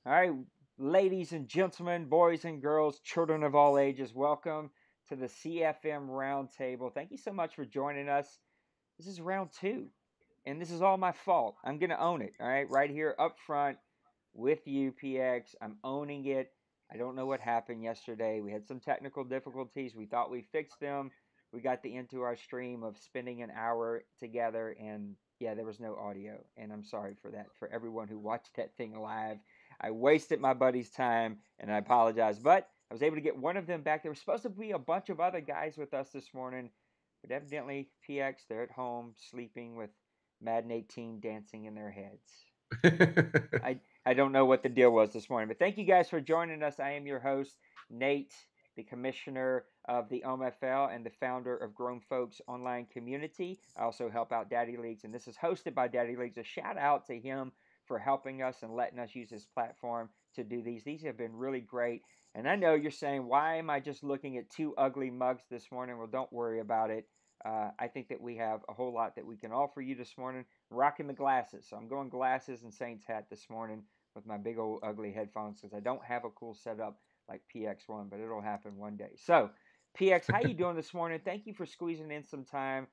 All right, ladies and gentlemen, boys and girls, children of all ages, welcome to the CFM Roundtable. Thank you so much for joining us. This is round two, and this is all my fault. I'm going to own it, all right here up front with you, PX. I'm owning it. I don't know what happened yesterday. We had some technical difficulties. We thought we fixed them. We got into our stream of spending an hour together, and yeah, there was no audio. And I'm sorry for that, for everyone who watched that thing live. I wasted my buddy's time, and I apologize. But I was able to get one of them back. There was supposed to be a bunch of other guys with us this morning, but evidently, PX, they're at home sleeping with Madden 18 dancing in their heads. I don't know what the deal was this morning, but thank you guys for joining us. I am your host, Nate, the commissioner of the OMFL and the founder of Grown Folks Online Community. I also help out Daddy Leagues, and this is hosted by Daddy Leagues. A shout out to him for helping us and letting us use his platform to do these. These have been really great. And I know you're saying, why am I just looking at two ugly mugs this morning? Well, don't worry about it. I think that we have a whole lot that we can offer you this morning. Rocking the glasses. So I'm going glasses and Saints hat this morning with my big old ugly headphones because I don't have a cool setup like PX1, but it'll happen one day. So, PX, how you doing this morning? Thank you for squeezing in some time.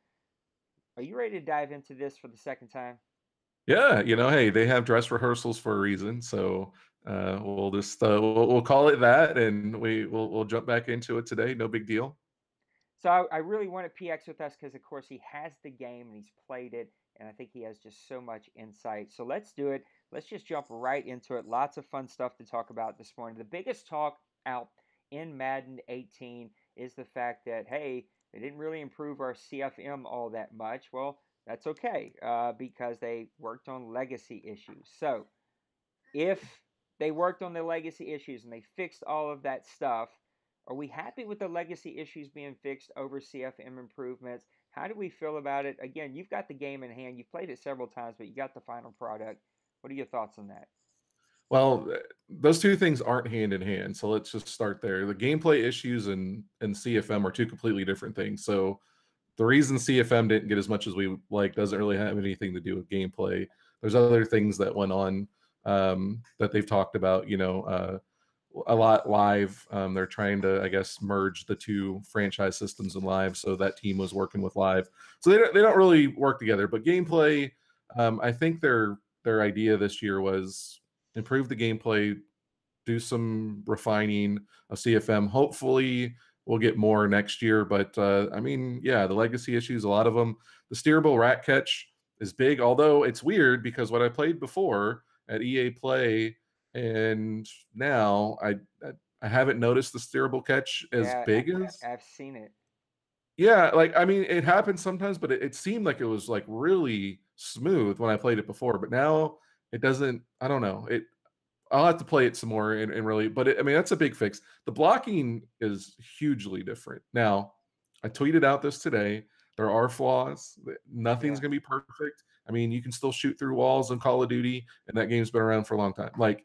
Are you ready to dive into this for the second time? Yeah, hey, they have dress rehearsals for a reason, so we'll just we'll call it that, and we'll jump back into it today. No big deal. So I really wanted PX with us because, of course, he has the game and he's played it, and I think he has just so much insight. So let's do it. Let's just jump right into it. Lots of fun stuff to talk about this morning. The biggest talk out in Madden 18 is the fact that, hey, they didn't really improve our CFM all that much. Well, that's okay because they worked on legacy issues. So if they worked on the legacy issues and they fixed all of that stuff, are we happy with the legacy issues being fixed over CFM improvements? How do we feel about it? Again, you've got the game in hand. You've played it several times, but you got the final product. What are your thoughts on that? Well, those two things aren't hand in hand, so let's just start there. The gameplay issues and CFM are two completely different things. So the reason CFM didn't get as much as we like doesn't really have anything to do with gameplay. There's other things that went on that they've talked about. A lot live. They're trying to, I guess, merge the two franchise systems in live. So that team was working with live. So they don't really work together. But gameplay, I think their idea this year was improve the gameplay, do some refining of CFM. Hopefully, we'll get more next year. But I mean, yeah, the legacy issues, a lot of them. The steerable rat catch is big, although it's weird because what I played before at EA Play and now I haven't noticed the steerable catch as Yeah, big as. I've seen it. Yeah, like I mean, it happens sometimes, but it seemed like it was like really smooth when I played it before. But now it doesn't. I don't know. I'll have to play it some more and really, but I mean, that's a big fix. The blocking is hugely different. Now, I tweeted out this today. There are flaws. Nothing's Yeah. going to be perfect. I mean, you can still shoot through walls in Call of Duty, and that game's been around for a long time. Like,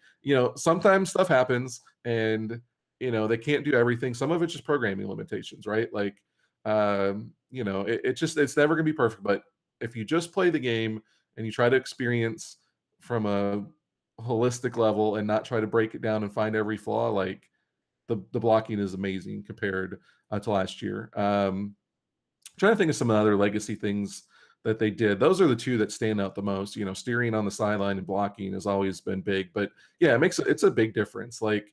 sometimes stuff happens and, they can't do everything. Some of it's just programming limitations, right? Like, it's never going to be perfect. But if you just play the game and you try to experience from a holistic level and not try to break it down and find every flaw, like the blocking is amazing compared to last year. Trying to think of some other legacy things that they did. Those are the two that stand out the most. Steering on the sideline and blocking has always been big, but yeah, it's a big difference. Like,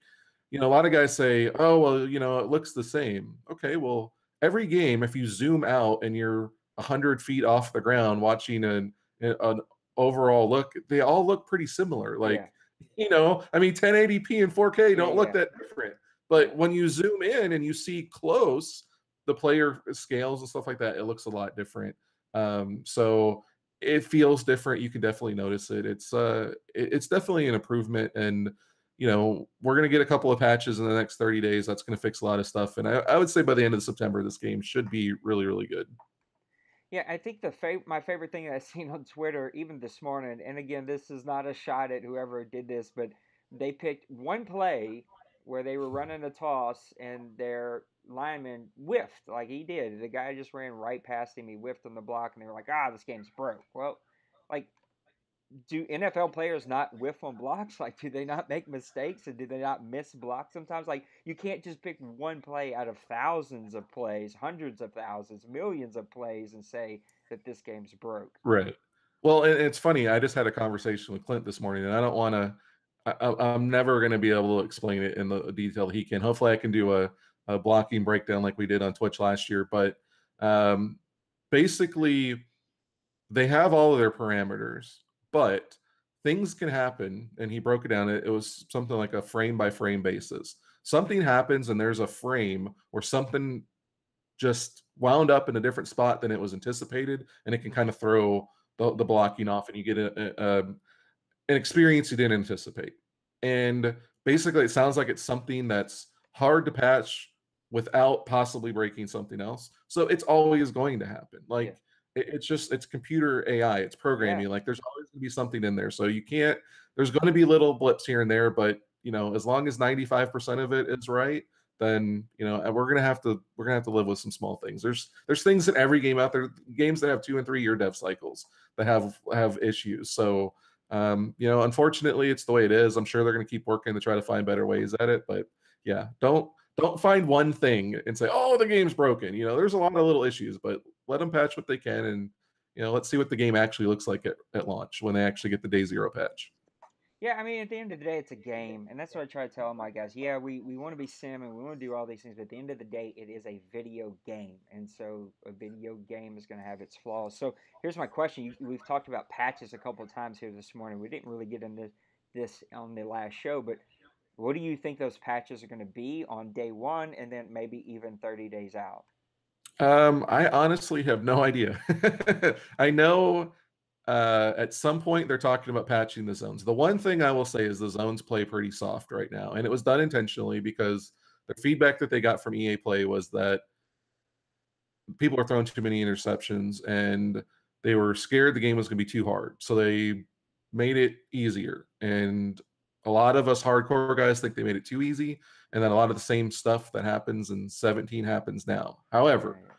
a lot of guys say, oh, well, it looks the same. Okay, well, every game, if you zoom out and you're 100 feet off the ground watching an overall look, they all look pretty similar. Yeah. Like, I mean, 1080p and 4K Yeah. don't look Yeah. that different. Yeah. But when you zoom in and you see close, the player scales and stuff like that, it looks a lot different. So it feels different. You can definitely notice it. It's definitely an improvement, and we're gonna get a couple of patches in the next 30 days. That's gonna fix a lot of stuff, and I would say by the end of September, this game should be really, really good. Yeah, I think my favorite thing I've seen on Twitter, even this morning, and again, this is not a shot at whoever did this, but they picked one play where they were running a toss and their lineman whiffed like he did. The guy just ran right past him. He whiffed on the block, and they were like, "Ah, this game's broke." Well, like do NFL players not whiff on blocks? Like, do they not make mistakes and do they not miss blocks sometimes? Like, you can't just pick one play out of thousands of plays, hundreds of thousands, millions of plays, and say that this game's broke. Right. Well, and it's funny. I just had a conversation with Clint this morning, and I don't want to. I'm never going to be able to explain it in the detail he can. Hopefully, I can do a blocking breakdown like we did on Twitch last year. But um, basically, they have all of their parameters, but things can happen. And he broke it down. It was something like a frame by frame basis. Something happens, and there's a frame or something just wound up in a different spot than it was anticipated, and it can kind of throw the blocking off, and you get an experience you didn't anticipate. And basically, it sounds like it's something that's hard to patch without possibly breaking something else. So it's always going to happen. Yeah. Like it's computer AI, it's Yeah. programming. Like there's always going to be something in there. So you can't. There's going to be little blips here and there, but as long as 95% of it is right, then we're gonna have to live with some small things. There's things in every game out there, games that have 2 and 3 year dev cycles that have issues. So unfortunately, it's the way it is. I'm sure they're going to keep working to try to find better ways at it. But yeah, don't find one thing and say, "Oh, the game's broken." There's a lot of little issues, but let them patch what they can, and let's see what the game actually looks like at launch when they actually get the day zero patch. Yeah, I mean, at the end of the day, it's a game, and that's what I try to tell my guys. Yeah, we want to be sim and we want to do all these things, but at the end of the day, it is a video game, and so a video game is going to have its flaws. So here's my question: we've talked about patches a couple of times here this morning. We didn't really get into this on the last show, but what do you think those patches are going to be on day one, and then maybe even 30 days out? I honestly have no idea. I know at some point they're talking about patching the zones. The one thing I will say is the zones play pretty soft right now, and it was done intentionally because the feedback that they got from EA Play was that people were throwing too many interceptions and they were scared the game was going to be too hard. So they made it easier. And a lot of us hardcore guys think they made it too easy. And then a lot of the same stuff that happens in 17 happens now. However, Right.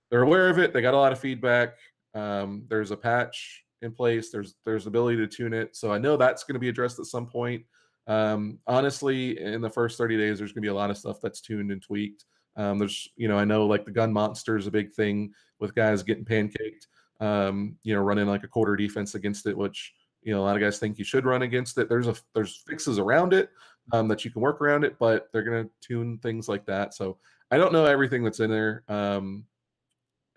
they're aware of it. They got a lot of feedback. There's a patch in place. There's ability to tune it. So I know that's going to be addressed at some point. Honestly, in the first 30 days, there's going to be a lot of stuff that's tuned and tweaked. I know like the gun monster is a big thing with guys getting pancaked, running like a quarter defense against it, which, a lot of guys think you should run against it. There's fixes around it that you can work around it, but they're going to tune things like that. So I don't know everything that's in there.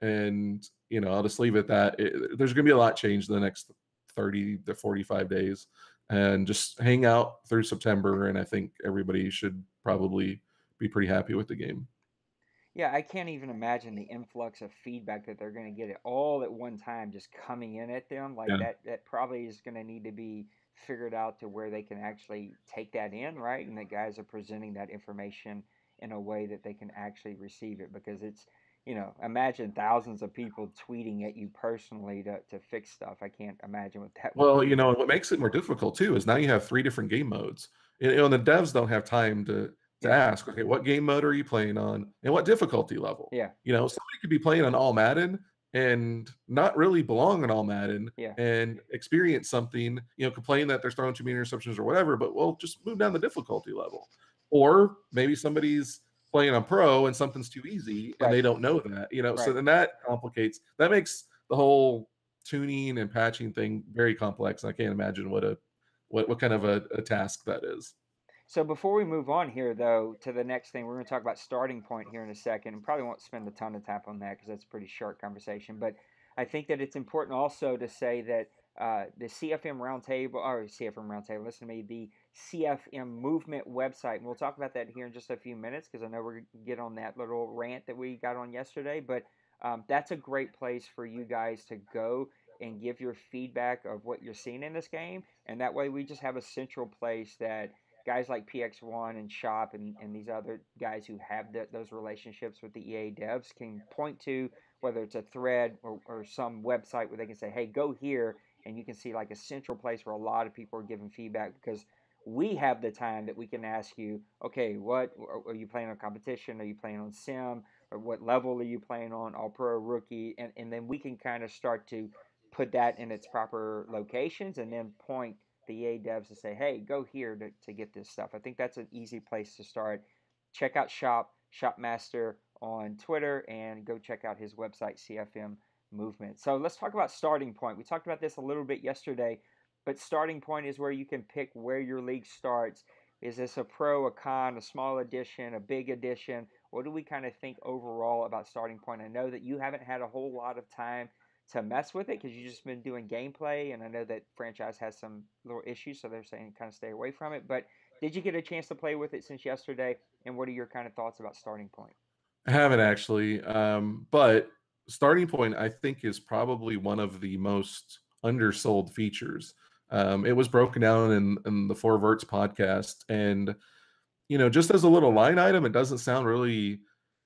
And I'll just leave it at that. There's going to be a lot changed in the next 30 to 45 days, and just hang out through September. And I think everybody should probably be pretty happy with the game. Yeah, I can't even imagine the influx of feedback that they're going to get it all at one time just coming in at them. Like Yeah. that probably is going to need to be figured out to where they can actually take that in, right? And that guys are presenting that information in a way that they can actually receive it because imagine thousands of people tweeting at you personally to fix stuff. I can't imagine what that would Well, be. what makes it more difficult too is now you have 3 different game modes. And the devs don't have time to Yeah. ask, okay, what game mode are you playing on and what difficulty level? Yeah. Somebody could be playing on all Madden and not really belong on all Madden Yeah. and experience something, complain that they're throwing too many interceptions or whatever, but well, just move down the difficulty level. Or maybe somebody's playing on pro and something's too easy and Right. they don't know that, so Right. then that makes the whole tuning and patching thing very complex. I can't imagine what kind of a task that is. So before we move on here, though, to the next thing, we're going to talk about starting point here in a second, and probably won't spend a ton of time on that because that's a pretty short conversation. But I think that it's important also to say that the CFM Roundtable, or CFM Roundtable, listen to me, the CFM Movement website, and we'll talk about that here in just a few minutes because I know we're going to get on that little rant that we got on yesterday. But that's a great place for you guys to go and give your feedback of what you're seeing in this game, and that way we just have a central place that guys like PX1 and Shop and these other guys who have those relationships with the EA devs can point to, whether it's a thread or some website where they can say, hey, go here, and you can see like a central place where a lot of people are giving feedback because we have the time that we can ask you, okay, what are you playing on competition? Are you playing on sim? Or what level are you playing on, all pro or rookie? And then we can kind of start to put that in its proper locations and then point the EA devs to say, hey, go here to get this stuff. I think that's an easy place to start. Check out Shopmaster on Twitter, and go check out his website, CFM Movement. So let's talk about starting point. We talked about this a little bit yesterday, but starting point is where you can pick where your league starts. Is this a pro, a con, a small edition, a big edition? What do we kind of think overall about starting point? I know that you haven't had a whole lot of time to mess with it because you've just been doing gameplay, and I know that franchise has some little issues, so they're saying kind of stay away from it. But did you get a chance to play with it since yesterday, and what are your kind of thoughts about starting point? I haven't actually, but starting point I think is probably one of the most undersold features. It was broken down in the Four Verts podcast, and just as a little line item, it doesn't sound really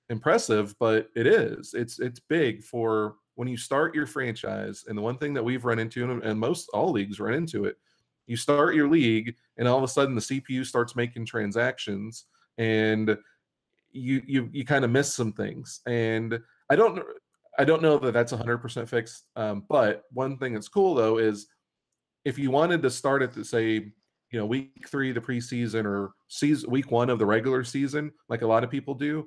impressive, but it is. It's big for when you start your franchise. And the one thing that we've run into, and most all leagues run into it, you start your league, and all of a sudden the CPU starts making transactions, and you kind of miss some things. And I don't know that that's 100% fixed. But one thing that's cool though is if you wanted to start at the say week 3 of the preseason or week 1 of the regular season, like a lot of people do,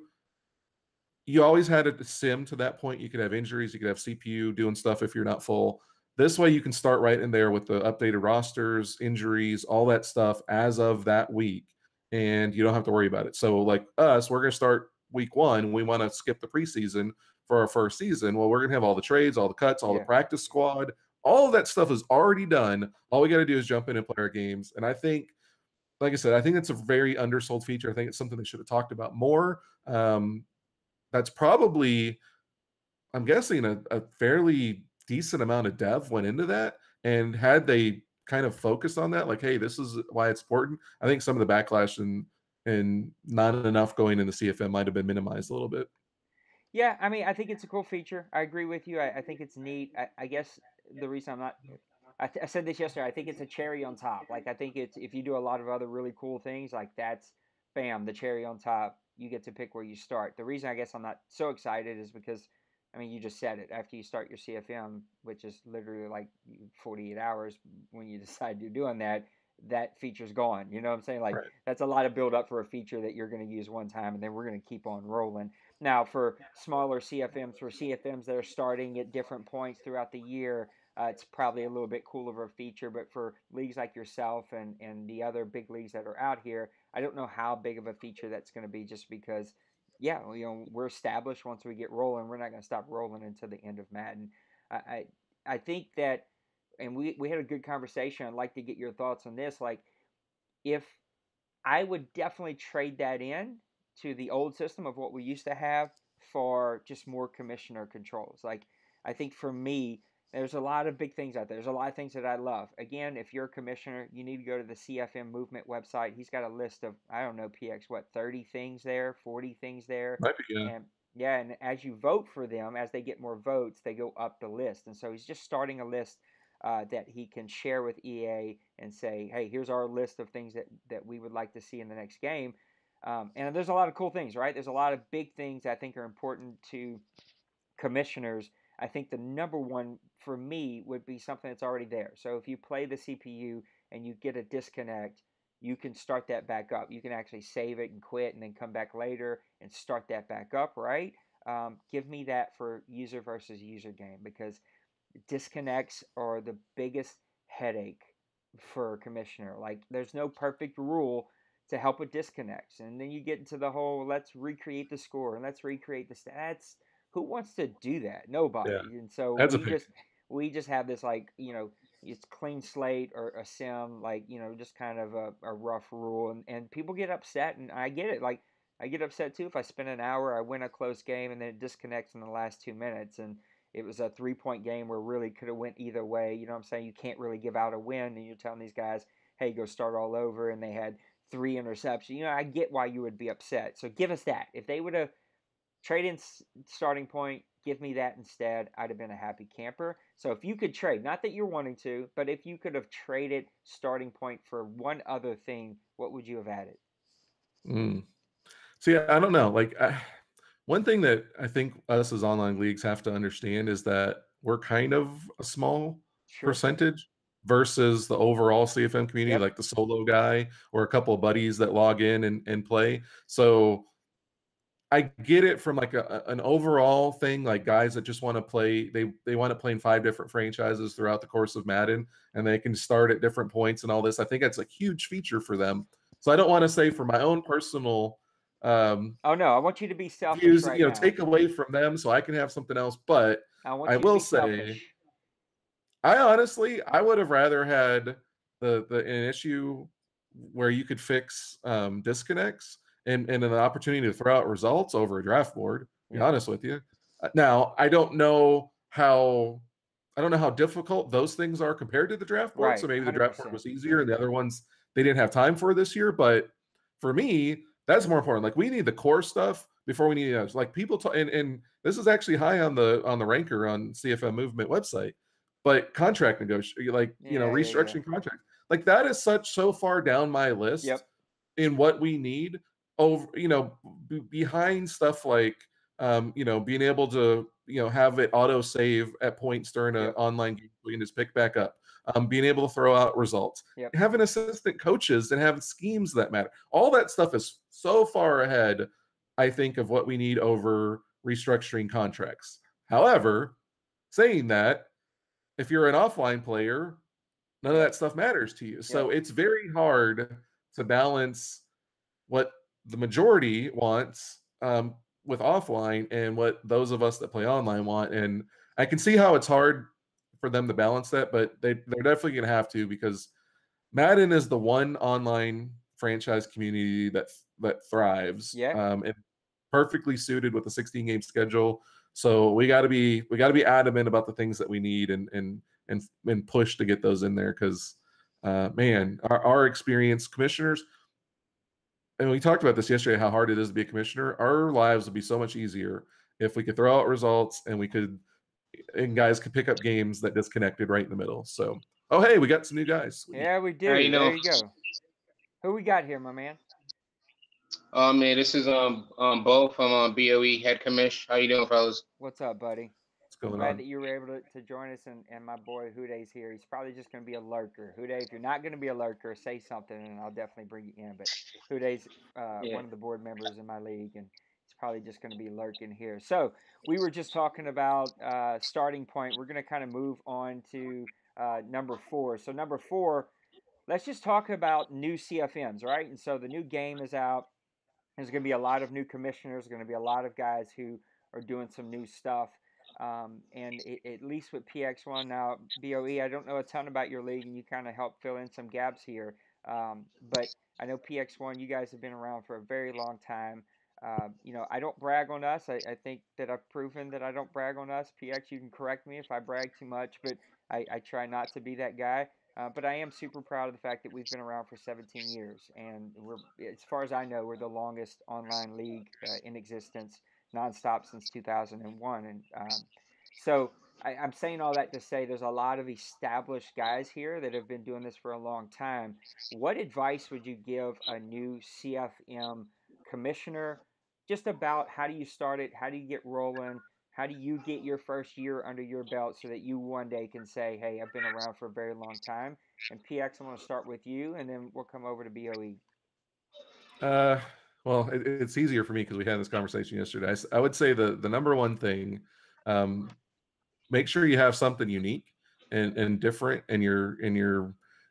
you always had a sim to that point. You could have injuries, you could have CPU doing stuff if you're not full. This way you can start right in there with the updated rosters, injuries, all that stuff as of that week, and you don't have to worry about it. So like us, we're going to start week 1. We want to skip the preseason for our first season. Well, we're going to have all the trades, all the cuts, all the practice squad. All of that stuff is already done. All we got to do is jump in and play our games. And I think, like I said, I think it's a very undersold feature. I think it's something they should have talked about more. That's probably, I'm guessing, a fairly decent amount of dev went into that. And had they kind of focused on that, like, hey, this is why it's important, I think some of the backlash and not enough going into CFM might have been minimized a little bit. Yeah, I mean, I think it's a cool feature. I agree with you. I think it's neat. I guess the reason I'm not, I said this yesterday, I think it's a cherry on top. Like, I think it's, if you do a lot of other really cool things, like that's, bam, the cherry on top. You get to pick where you start. The reason I guess I'm not so excited is because, I mean, you just said it. After you start your CFM, which is literally like 48 hours when you decide you're doing that, that feature's gone. You know what I'm saying? Like, Right. that's a lot of build up for a feature that you're going to use one time, and then we're going to keep on rolling. Now, for smaller CFMs, for CFMs that are starting at different points throughout the year, it's probably a little bit cooler of a feature. But for leagues like yourself and the other big leagues that are out here, I don't know how big of a feature that's going to be, just because, yeah, we're established. Once we get rolling, we're not going to stop rolling until the end of Madden. I think that, and we had a good conversation. I'd like to get your thoughts on this. Like, if I would definitely trade that in to the old system of what we used to have for just more commissioner controls. Like, I think for me, there's a lot of big things out there. There's a lot of things that I love. Again, if you're a commissioner, you need to go to the CFM Movement website. He's got a list of, I don't know, PX, what, 30 things there, 40 things there. Might be, yeah. And yeah, and as you vote for them, as they get more votes, they go up the list. And so he's just starting a list that he can share with EA and say, hey, here's our list of things that we would like to see in the next game. And there's a lot of cool things, right? There's a lot of big things I think are important to commissioners. I think the number one for me would be something that's already there. So if you play the CPU and you get a disconnect, you can start that back up. You can actually save it and quit and then come back later and start that back up, right? Give me that for user versus user game, because disconnects are the biggest headache for a commissioner. Like, there's no perfect rule to help with disconnects, and then you get into the whole let's recreate the score and let's recreate the stats. Who wants to do that? Nobody. Yeah. And so That's a pain. we just have this, like, it's clean slate or a sim, like, just kind of a rough rule, and people get upset, and I get it. Like, I get upset too if I spend an hour, I win a close game, and then it disconnects in the last 2 minutes, and it was a 3-point game where really could have went either way. You know what I'm saying? You can't really give out a win, and you're telling these guys, hey, go start all over, and they had 3 interceptions. I get why you would be upset. So give us that. If they would have traded starting point, give me that instead, I'd have been a happy camper. So if you could trade, not that you're wanting to, but if you could have traded starting point for one other thing, what would you have added? See, I don't know. Like, one thing that I think us as online leagues have to understand is that we're kind of a small Sure. percentage versus the overall CFM community, Yep. like the solo guy or a couple of buddies that log in and play. So I get it from like an overall thing, like guys that just want to play, they want to play in 5 different franchises throughout the course of Madden, and they can start at different points and all this. I think that's a huge feature for them. So I don't want to say for my own personal Oh no, I want you to be selfish views, right now. take away from them so I can have something else. But I want I you to will be say, selfish. I would have rather had an issue where you could fix disconnects and an opportunity to throw out results over a draft board. To be Yep. honest with you. Now I don't know how difficult those things are compared to the draft board. So Right. maybe the draft board 100%. was easier, and the other ones they didn't have time for this year. But for me, that's more important. Like we need the core stuff before we need like people talk, and this is actually high on the ranker on CFM Movement website. But contract negotiation, like Yeah. restructuring contracts, like that is so far down my list Yep. in what we need over, behind stuff like, being able to, have it auto save at points during an Yep. online game. We can just pick back up. Being able to throw out results, Yep. having assistant coaches and having schemes that matter. All that stuff is so far ahead, I think, of what we need over restructuring contracts. However, saying that, if you're an offline player, none of Yep. that stuff matters to you. So Yep. it's very hard to balance what the majority wants with offline and what those of us that play online want. And I can see how it's hard for them to balance that, but they're definitely going to have to, because Madden is the one online franchise community that thrives, Yeah. and perfectly suited with a 16 game schedule. So we got to be adamant about the things that we need and push to get those in there, because man, our experienced commissioners, and we talked about this yesterday, how hard it is to be a commissioner. Our lives would be so much easier if we could throw out results and guys could pick up games that disconnected right in the middle. So, oh hey, we got some new guys. Sweet. Yeah, we How do. you There doing? you go. Who we got here, my man? Man, this is Bo from BOE head commish. How you doing, fellas? What's up, buddy? What's going Glad on? that you were able to join us, and my boy Huday's here. He's probably just going to be a lurker. Huday, if you're not going to be a lurker, say something, and I'll definitely bring you in. But Huday's Yeah. one of the board members in my league, and he's probably just going to be lurking here. So we were just talking about starting point. We're going to kind of move on to number 4. So number 4, let's just talk about new CFMs, right? And so the new game is out. There's going to be a lot of new commissioners. There's going to be a lot of guys who are doing some new stuff. At least with PX1 now, BOE, I don't know a ton about your league, and you kind of help fill in some gaps here. But I know PX1, you guys have been around for a very long time. I don't brag on us. I think that I've proven that I don't brag on us. PX, you can correct me if I brag too much, but I try not to be that guy. But I am super proud of the fact that we've been around for 17 years, and as far as I know, we're the longest online league in existence, nonstop since 2001. And so I'm saying all that to say there's a lot of established guys here that have been doing this for a long time. What advice would you give a new CFM commissioner just about how do you start it? How do you get rolling? How do you get your first year under your belt so that you one day can say, hey, I've been around for a very long time? And PX, I'm going to start with you, and then we'll come over to BOE. Well, it's easier for me because we had this conversation yesterday. I would say the number one thing, make sure you have something unique and different, and you're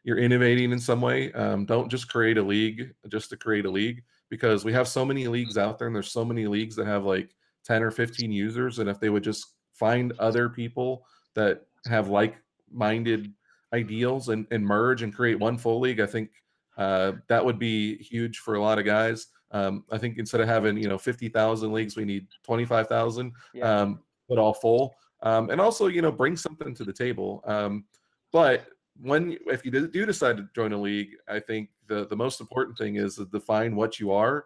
innovating in some way. Don't just create a league just to create a league, because we have so many leagues out there, and there's so many leagues that have like 10 or 15 users. And if they would just find other people that have like-minded ideals and merge and create one full league, I think that would be huge for a lot of guys. I think instead of having 50,000 leagues, we need 25,000, Yeah. but all full. And also, bring something to the table. But if you do decide to join a league, I think the most important thing is to define what you are.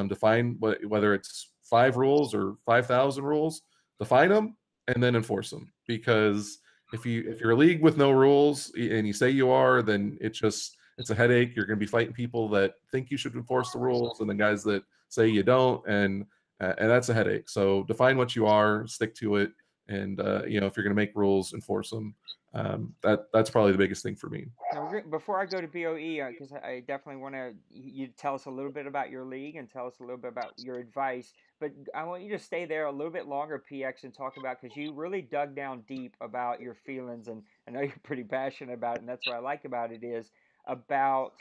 Define whether it's 5 rules or 5,000 rules. Define them and then enforce them. Because if you're a league with no rules and you say you are, then it's a headache. You're going to be fighting people that think you should enforce the rules, and the guys that say you don't, and that's a headache. So define what you are, stick to it, and you know, if you're going to make rules, enforce them. That's probably the biggest thing for me. Now, before I go to BOE, because I definitely want you to tell us a little bit about your league and tell us a little bit about your advice. But I want you to stay there a little bit longer, PX, and talk about, because you really dug down deep about your feelings, and I know you're pretty passionate about it, and that's what I like about it is about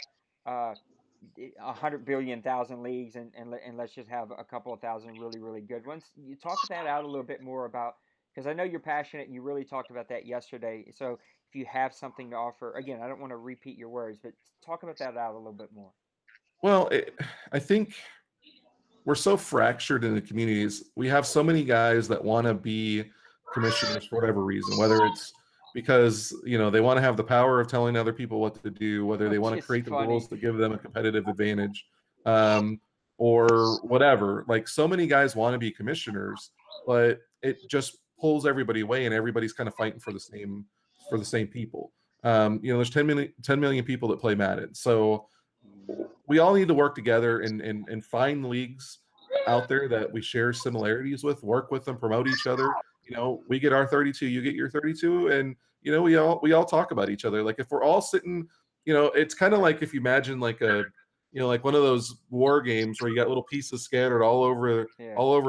100 billion leagues, and let's just have a couple of thousand really good ones. You talk that out a little bit more about, because I know you're passionate and you really talked about that yesterday. So if you have something to offer, again, I don't want to repeat your words, but talk about that out a little bit more. Well, I think we're so fractured in the communities. We have so many guys that want to be commissioners for whatever reason, whether it's because, you know, they want to have the power of telling other people what to do, whether they want to create the rules to give them a competitive advantage, or whatever. Like, so many guys want to be commissioners, but it just pulls everybody away, and everybody's kind of fighting for the same people. You know, there's 10 million people that play Madden, so we all need to work together and find leagues out there that we share similarities with, work with them, promote each other. You know, we get our 32, you get your 32, and you know, we all talk about each other. Like, if we're all sitting, you know, it's kind of like if you imagine like a, you know, like one of those war games where you got little pieces scattered all over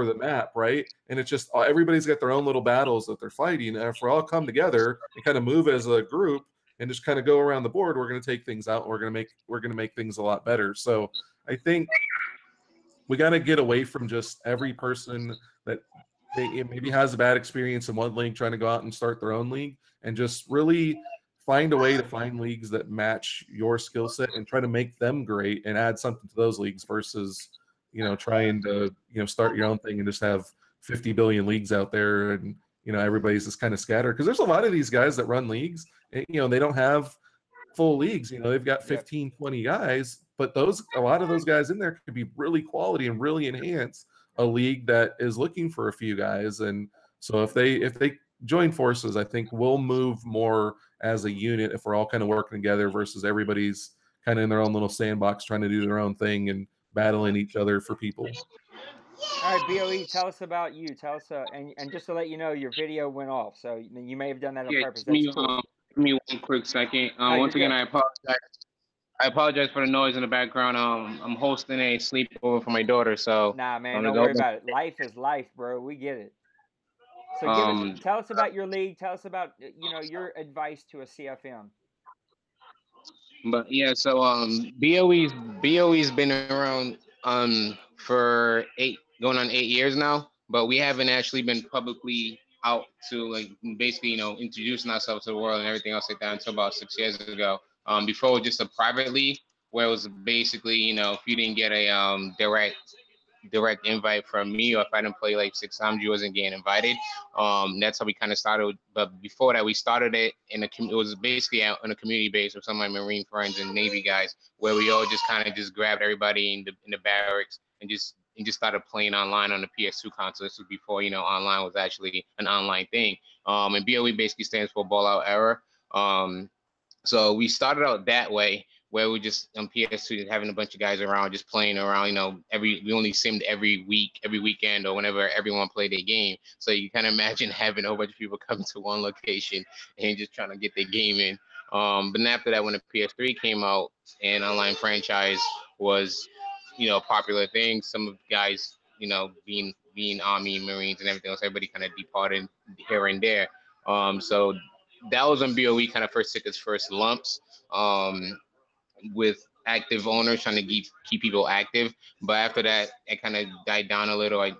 the map, right? And it's just everybody's got their own little battles that they're fighting. And if we all come together and kind of move as a group and just kind of go around the board, we're going to take things out. And we're going to make things a lot better. So I think we got to get away from just every person that maybe has a bad experience in one league trying to go out and start their own league, and just really find a way to find leagues that match your skill set and try to make them great and add something to those leagues versus, you know, trying to, you know, start your own thing and just have 50 billion leagues out there, and, you know, everybody's just kind of scattered, because there's a lot of these guys that run leagues and, you know, they don't have full leagues. You know, they've got 15, 20 guys, but a lot of those guys in there could be really quality and really enhance a league that is looking for a few guys. And so if they join forces, I think we'll move more as a unit if we're all kind of working together versus everybody's kind of in their own little sandbox trying to do their own thing and battling each other for people. All right, BOE, tell us about you. Tell us, and just to let you know, your video went off, so you may have done that on purpose. That's cool. Give me one quick second. Once again, I apologize. I apologize for the noise in the background. I'm hosting a sleepover for my daughter, so nah, man, don't worry about it. Life is life, bro. We get it. So tell us about your league. Tell us about, you know, your advice to a CFM. But yeah, so BOE's been around for going on 8 years now, but we haven't actually been publicly out to, like, basically, you know, introducing ourselves to the world and everything else like that until about 6 years ago. Before it was just a private league where it was basically, you know, if you didn't get a direct invite from me, or if I didn't play like 6 times, you wasn't getting invited. That's how we kind of started. But before that, we started it it was basically on a community base with some of my Marine friends and Navy guys, where we all just kind of just grabbed everybody in the barracks and just started playing online on the PS2 console. This was before, you know, online was actually an online thing. And BOE basically stands for Ball Out Era. So we started out that way, where we just on PS2 having a bunch of guys around, just playing around. You know, we only simmed every weekend, or whenever everyone played their game. So you kind of imagine having a whole bunch of people come to one location and just trying to get their game in. But then after that, when the PS3 came out and online franchise was, you know, a popular thing, some of the guys, you know, being Army, Marines, and everything else, everybody kind of departed here and there. So that was when BOE kind of first took its first lumps, with active owners trying to keep people active. But after that, it kind of died down a little. I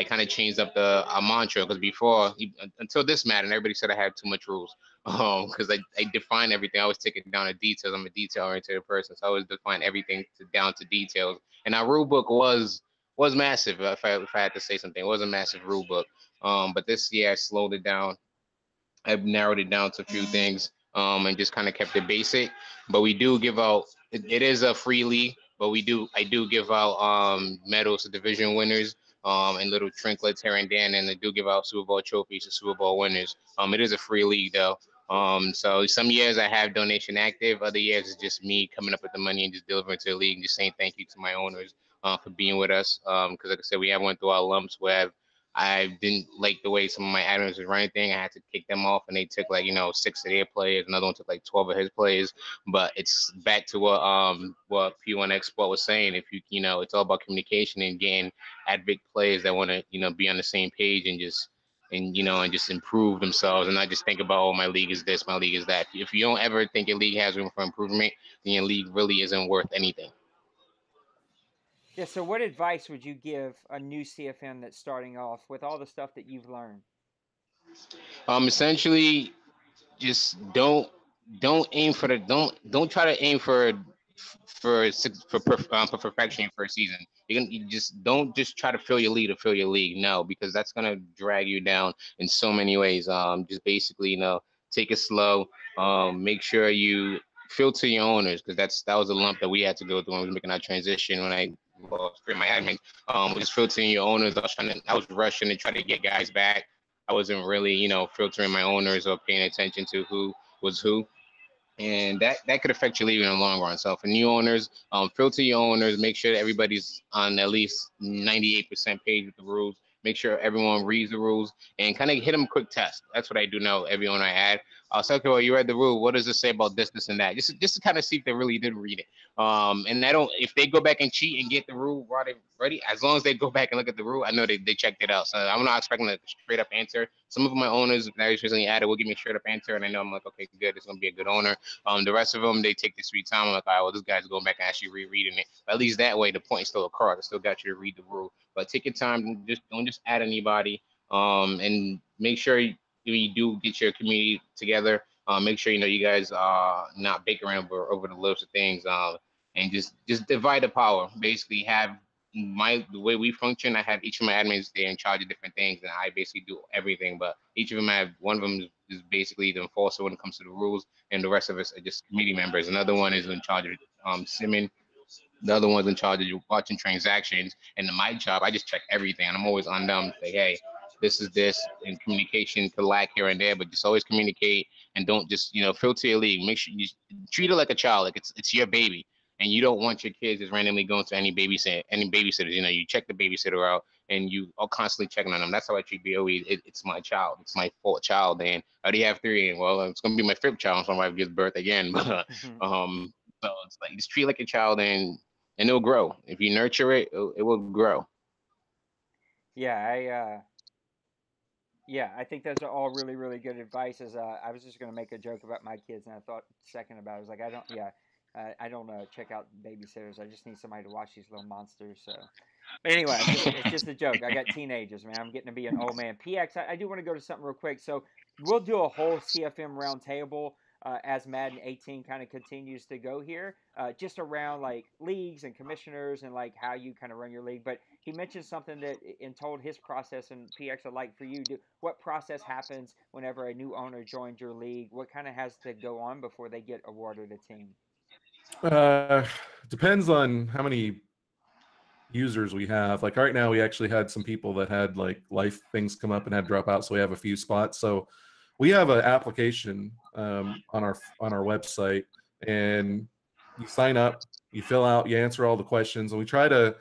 kind of changed up the mantra, because before, until this Madden, everybody said I had too much rules. Because I define everything. I always take it down to details. I'm a detail-oriented person, so I always define everything down to details. And our rule book was massive. If I had to say something, it was a massive rule book. But this year I slowed it down. I've narrowed it down to a few things, and just kind of kept it basic. But we do give out, it is a free league, but I do give out medals to division winners, and little trinkets here and there, and then I do give out Super Bowl trophies to Super Bowl winners. It is a free league though. So some years I have donation active, other years it's just me coming up with the money and just delivering to the league and just saying thank you to my owners for being with us. Because like I said, we have went through our lumps where I didn't like the way some of my admins was running thing. I had to kick them off, and they took like 6 of their players. Another one took like 12 of his players. But it's back to what P1 Export was saying. If it's all about communication and getting advocate players that want to be on the same page and just improve themselves and not just think about, oh, my league is this, my league is that. If you don't ever think your league has room for improvement, then your league really isn't worth anything. Yeah, so what advice would you give a new CFM that's starting off with all the stuff that you've learned? Essentially, just don't aim for the don't try to aim for perfection for a season. You just don't just try to fill your league to fill your league. No, because that's gonna drag you down in so many ways. Just basically, take it slow. Make sure you filter your owners, because that was a lump that we had to go through when we were making our transition when I lost my admin. Was filtering your owners. I was rushing to try to get guys back. I wasn't really, filtering my owners or paying attention to who was who, and that could affect your league in the long run. So for new owners, filter your owners, make sure that everybody's on at least 98% page with the rules. Make sure everyone reads the rules and kind of hit them a quick test. That's what I do now. Every owner I add, I'll say, okay, well, you read the rule. What does it say about this, this, and that? Just to kind of see if they really did read it. And I don't, if they go back and cheat and get the rule while they're ready, as long as they go back and look at the rule, I know they checked it out. So I'm not expecting a straight up answer. Some of my owners that I recently added will give me a straight up answer, and I know I'm like, okay, good, it's gonna be a good owner. The rest of them, they take this sweet time. I'm like, all right, well, this guy's going back and actually rereading it. But at least that way, the point is still across. I still got you to read the rule. But take your time. Don't just add anybody. And make sure you do get your community together. Make sure you guys are not bickering over the list of things. And just divide the power. Basically, have the way we function. I have each of my admins, they're in charge of different things, and I basically do everything. But each of them one of them is basically the enforcer when it comes to the rules, and the rest of us are just committee members. Another one is in charge of simming. The other one's in charge of watching transactions. And in my job, I just check everything. And I'm always on them. Say, hey, this is this. And communication could lack here and there, but just always communicate and don't just, filter your league. Make sure you treat it like a child, like it's your baby. And you don't want your kids just randomly going to any babysitters. You check the babysitter out and you are constantly checking on them. That's how I treat BOE. It's my child. It's my fourth child. And I already have 3. And well, it's going to be my 5th child. So my wife gives birth again. But, so it's like, just treat it like a child and it'll grow. If you nurture it, it will grow. Yeah, I think those are all really, really good advice. I was just going to make a joke about my kids, and I thought a second about it. I was like, I don't check out babysitters. I just need somebody to watch these little monsters. So, but anyway, it's just a joke. I got teenagers, man. I'm getting to be an old man. PX, I do want to go to something real quick. So we'll do a whole CFM roundtable as Madden 18 kind of continues to go here, just around like leagues and commissioners and like how you kind of run your league. But he mentioned something that and told his process, and PX, I'd like for you to, what process happens whenever a new owner joins your league? What kind of has to go on before they get awarded a team? Depends on how many users we have. Like right now, we actually had some people that had like life things come up and had drop out, so we have a few spots. So we have an application on our website, and you sign up, you fill out, you answer all the questions, and we try to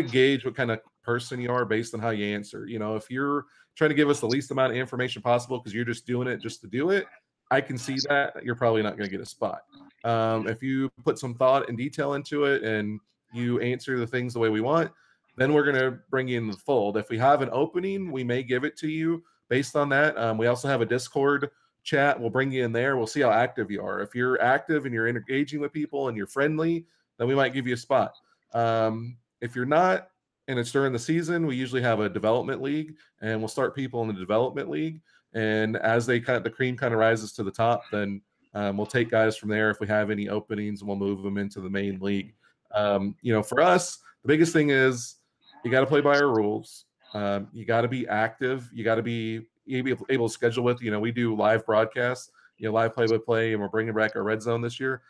gauge what kind of person you are based on how you answer. If you're trying to give us the least amount of information possible because you're just doing it just to do it, I can see that you're probably not going to get a spot. If you put some thought and detail into it and you answer the things the way we want, then we're going to bring you in the fold. If we have an opening, we may give it to you based on that. We also have a Discord chat. We'll bring you in there. We'll see how active you are. If you're active and you're engaging with people and you're friendly, then we might give you a spot. If you're not, and it's during the season, we usually have a development league, and we'll start people in the development league. And as the cream kind of rises to the top, then we'll take guys from there if we have any openings, and we'll move them into the main league. For us, the biggest thing is you got to play by our rules. You got to be active. You got to be able to schedule with. We do live broadcasts, live play-by-play, and we're bringing back our red zone this year.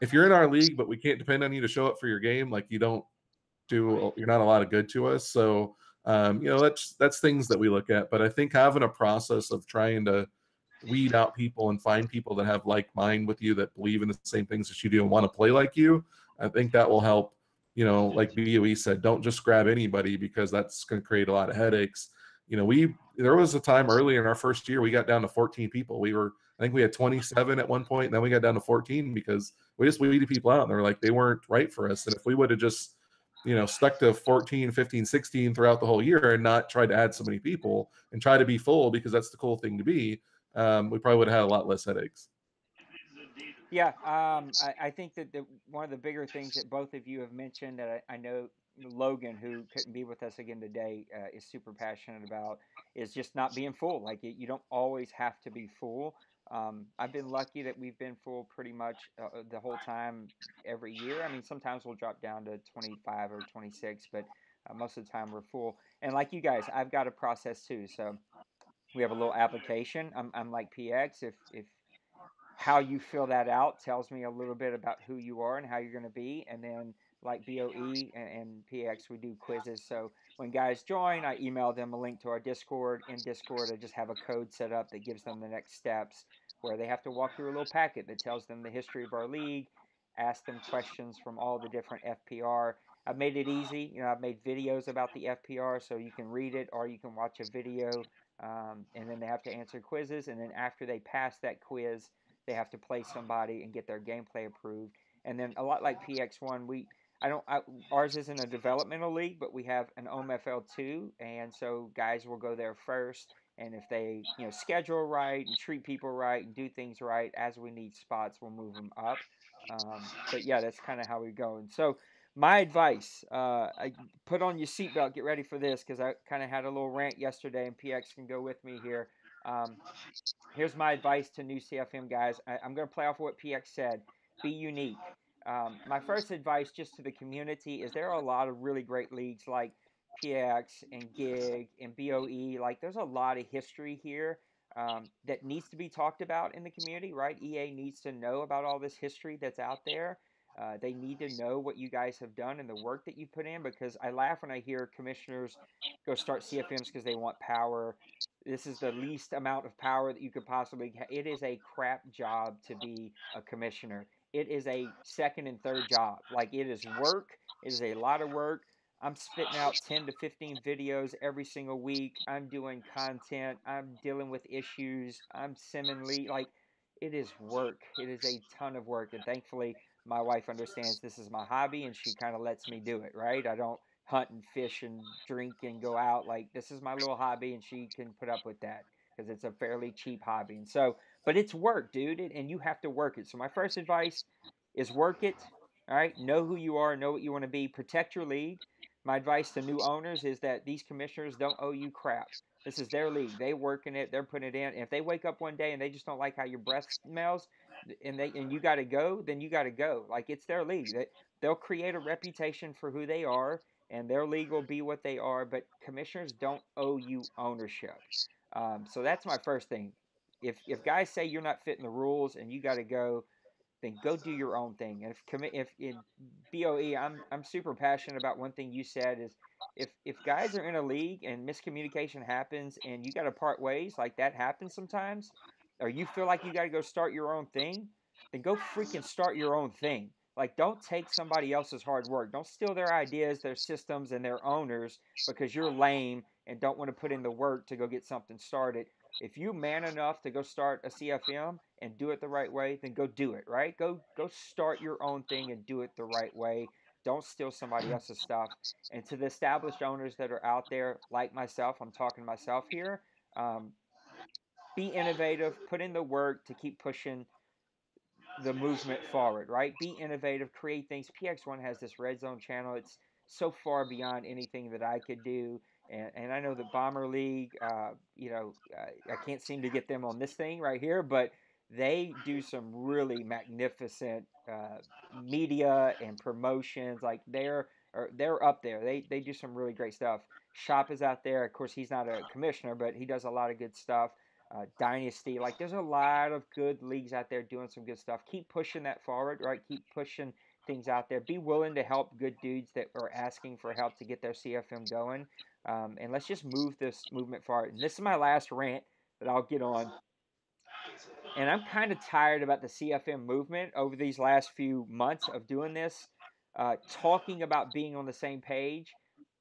If you're in our league, but we can't depend on you to show up for your game, like you're not a lot of good to us. So, that's things that we look at. But I think having a process of trying to weed out people and find people that have like mind with you, that believe in the same things that you do and want to play like you, I think that will help. Like BOE said, don't just grab anybody, because that's going to create a lot of headaches. There was a time early in our first year we got down to 14 people. I think we had 27 at one point, and then we got down to 14 because we just weeded people out, and they're like, they weren't right for us. And if we would have just stuck to 14, 15, 16 throughout the whole year and not tried to add so many people and try to be full, because that's the cool thing to be, we probably would have had a lot less headaches. Yeah, I think that one of the bigger things that both of you have mentioned that I know Logan, who couldn't be with us again today, is super passionate about, is just not being full. Like you don't always have to be full. I've been lucky that we've been full pretty much the whole time every year. I mean, sometimes we'll drop down to 25 or 26, but most of the time we're full. And like you guys, I've got a process too. So we have a little application. I'm like PX. If how you fill that out tells me a little bit about who you are and how you're going to be. And then, like BOE and PX, we do quizzes. So when guys join, I email them a link to our Discord. In Discord, I just have a code set up that gives them the next steps, where they have to walk through a little packet that tells them the history of our league, ask them questions from all the different FPR. I've made it easy. I've made videos about the FPR, so you can read it or you can watch a video. And then they have to answer quizzes. And then after they pass that quiz, they have to play somebody and get their gameplay approved. And then a lot like PX1, ours isn't a developmental league, but we have an OMFL2, and so guys will go there first. And if they, schedule right and treat people right and do things right, as we need spots, we'll move them up. But yeah, that's kind of how we go. And so my advice, I put on your seatbelt, get ready for this, because I kind of had a little rant yesterday, and PX can go with me here. Here's my advice to new CFM guys. I'm going to play off what PX said. Be unique. My first advice just to the community is there are a lot of really great leagues like PX and Gig and BOE. Like there's a lot of history here that needs to be talked about in the community, right? EA needs to know about all this history that's out there. They need to know what you guys have done and the work that you put in, because I laugh when I hear commissioners go start CFMs because they want power. This is the least amount of power that you could possibly have. It is a crap job to be a commissioner. It is a second and third job. Like it is work. It is a lot of work. I'm spitting out 10 to 15 videos every single week. I'm doing content. I'm dealing with issues. I'm simming lead. Like it is work. It is a ton of work. And thankfully, my wife understands this is my hobby and she kind of lets me do it, right? I don't hunt and fish and drink and go out. Like this is my little hobby, and she can put up with that because it's a fairly cheap hobby. And so, but it's work, dude, and you have to work it. So my first advice is work it. All right, know who you are, know what you want to be, protect your league. My advice to new owners is that these commissioners don't owe you crap. This is their league. They work in it. They're putting it in. And if they wake up one day and they just don't like how your breath smells, and you got to go, then you got to go. Like it's their league. They'll create a reputation for who they are, and their league will be what they are. But commissioners don't owe you ownership. So that's my first thing. If guys say you're not fitting the rules and you got to go, then go do your own thing. And if in BOE, I'm super passionate about one thing you said is if guys are in a league and miscommunication happens and you got to part ways, like that happens sometimes, or you feel like you got to go start your own thing, then go freaking start your own thing. Like don't take somebody else's hard work. Don't steal their ideas, their systems, and their owners because you're lame and don't want to put in the work to go get something started. If you man enough to go start a CFM and do it the right way, then go do it, right? Go start your own thing and do it the right way. Don't steal somebody else's stuff. And to the established owners that are out there, like myself, I'm talking to myself here. Um, be innovative, put in the work to keep pushing the movement forward, right? Be innovative, create things. PX1 has this red zone channel. It's so far beyond anything that I could do. And I know the Bomber League, I can't seem to get them on this thing right here, but they do some really magnificent media and promotions. Like they're up there. They do some really great stuff. Shop is out there. Of course, he's not a commissioner, but he does a lot of good stuff. Dynasty. Like there's a lot of good leagues out there doing some good stuff. Keep pushing that forward, right? Keep pushing things out there. Be willing to help good dudes that are asking for help to get their CFM going. And let's just move this movement forward. And this is my last rant that I'll get on. And I'm kind of tired about the CFM movement over these last few months of doing this, talking about being on the same page.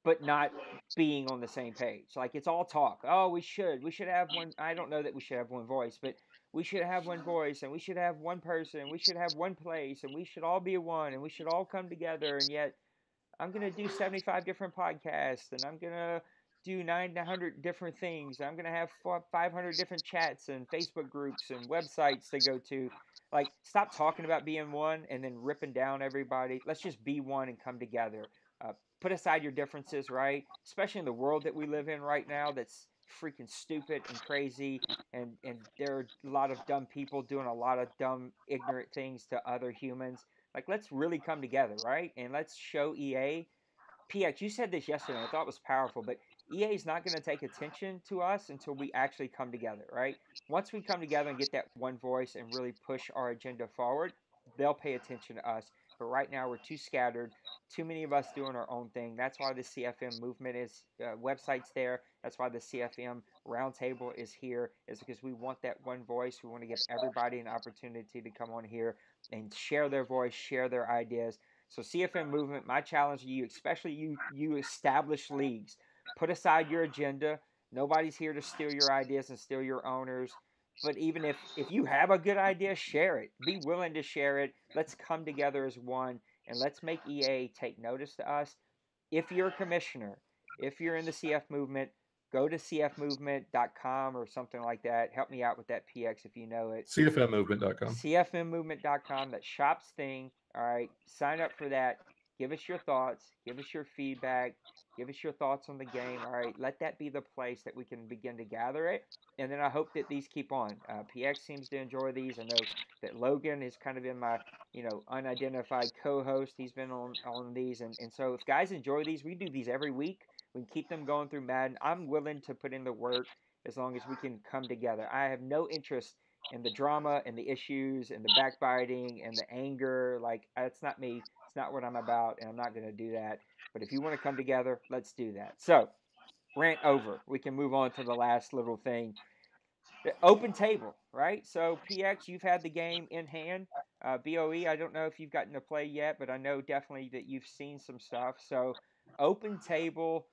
but not being on the same page. Like it's all talk. Oh, we should have one. I don't know that we should have one voice, but we should have one voice, and we should have one person, we should have one place, and we should all be one, and we should all come together. And yet I'm going to do 75 different podcasts, and I'm going to do 900 different things. I'm going to have 500 different chats and Facebook groups and websites to go to. Like, stop talking about being one and then ripping down everybody. Let's just be one and come together. Put aside your differences, right? Especially in the world that we live in right now that's freaking stupid and crazy. And there are a lot of dumb people doing a lot of dumb, ignorant things to other humans. Like, let's really come together, right? And let's show EA. PX, you said this yesterday. I thought it was powerful, but EA is not going to take attention to us until we actually come together, right? Once we come together and get that one voice and really push our agenda forward, they'll pay attention to us. But right now, we're too scattered. Too many of us doing our own thing. That's why the CFM movement is website's there. That's why the CFM Roundtable is here. Is because we want that one voice. We want to give everybody an opportunity to come on here and share their voice, share their ideas. So CFM movement, my challenge to you, especially you established leagues, put aside your agenda. Nobody's here to steal your ideas and steal your owners. But even if you have a good idea, share it. Be willing to share it. Let's come together as one, and let's make EA take notice to us. If you're a commissioner, if you're in the CF movement, go to cfmovement.com or something like that. Help me out with that, PX, if you know it. CFMmovement.com. CFMmovement.com, that shops thing. All right, sign up for that. Give us your thoughts. Give us your feedback. Give us your thoughts on the game. All right, let that be the place that we can begin to gather it. And then I hope that these keep on. PX seems to enjoy these. I know that Logan is kind of in my, unidentified co-host. He's been on these. And so if guys enjoy these, we do these every week. We can keep them going through Madden. I'm willing to put in the work as long as we can come together. I have no interest in the drama and the issues and the backbiting and the anger. Like, that's not me. It's not what I'm about, and I'm not going to do that. But if you want to come together, let's do that. So, rant over. We can move on to the last little thing. The open table, right? So, PX, you've had the game in hand. BOE, I don't know if you've gotten to play yet, but I know definitely that you've seen some stuff. So, open table.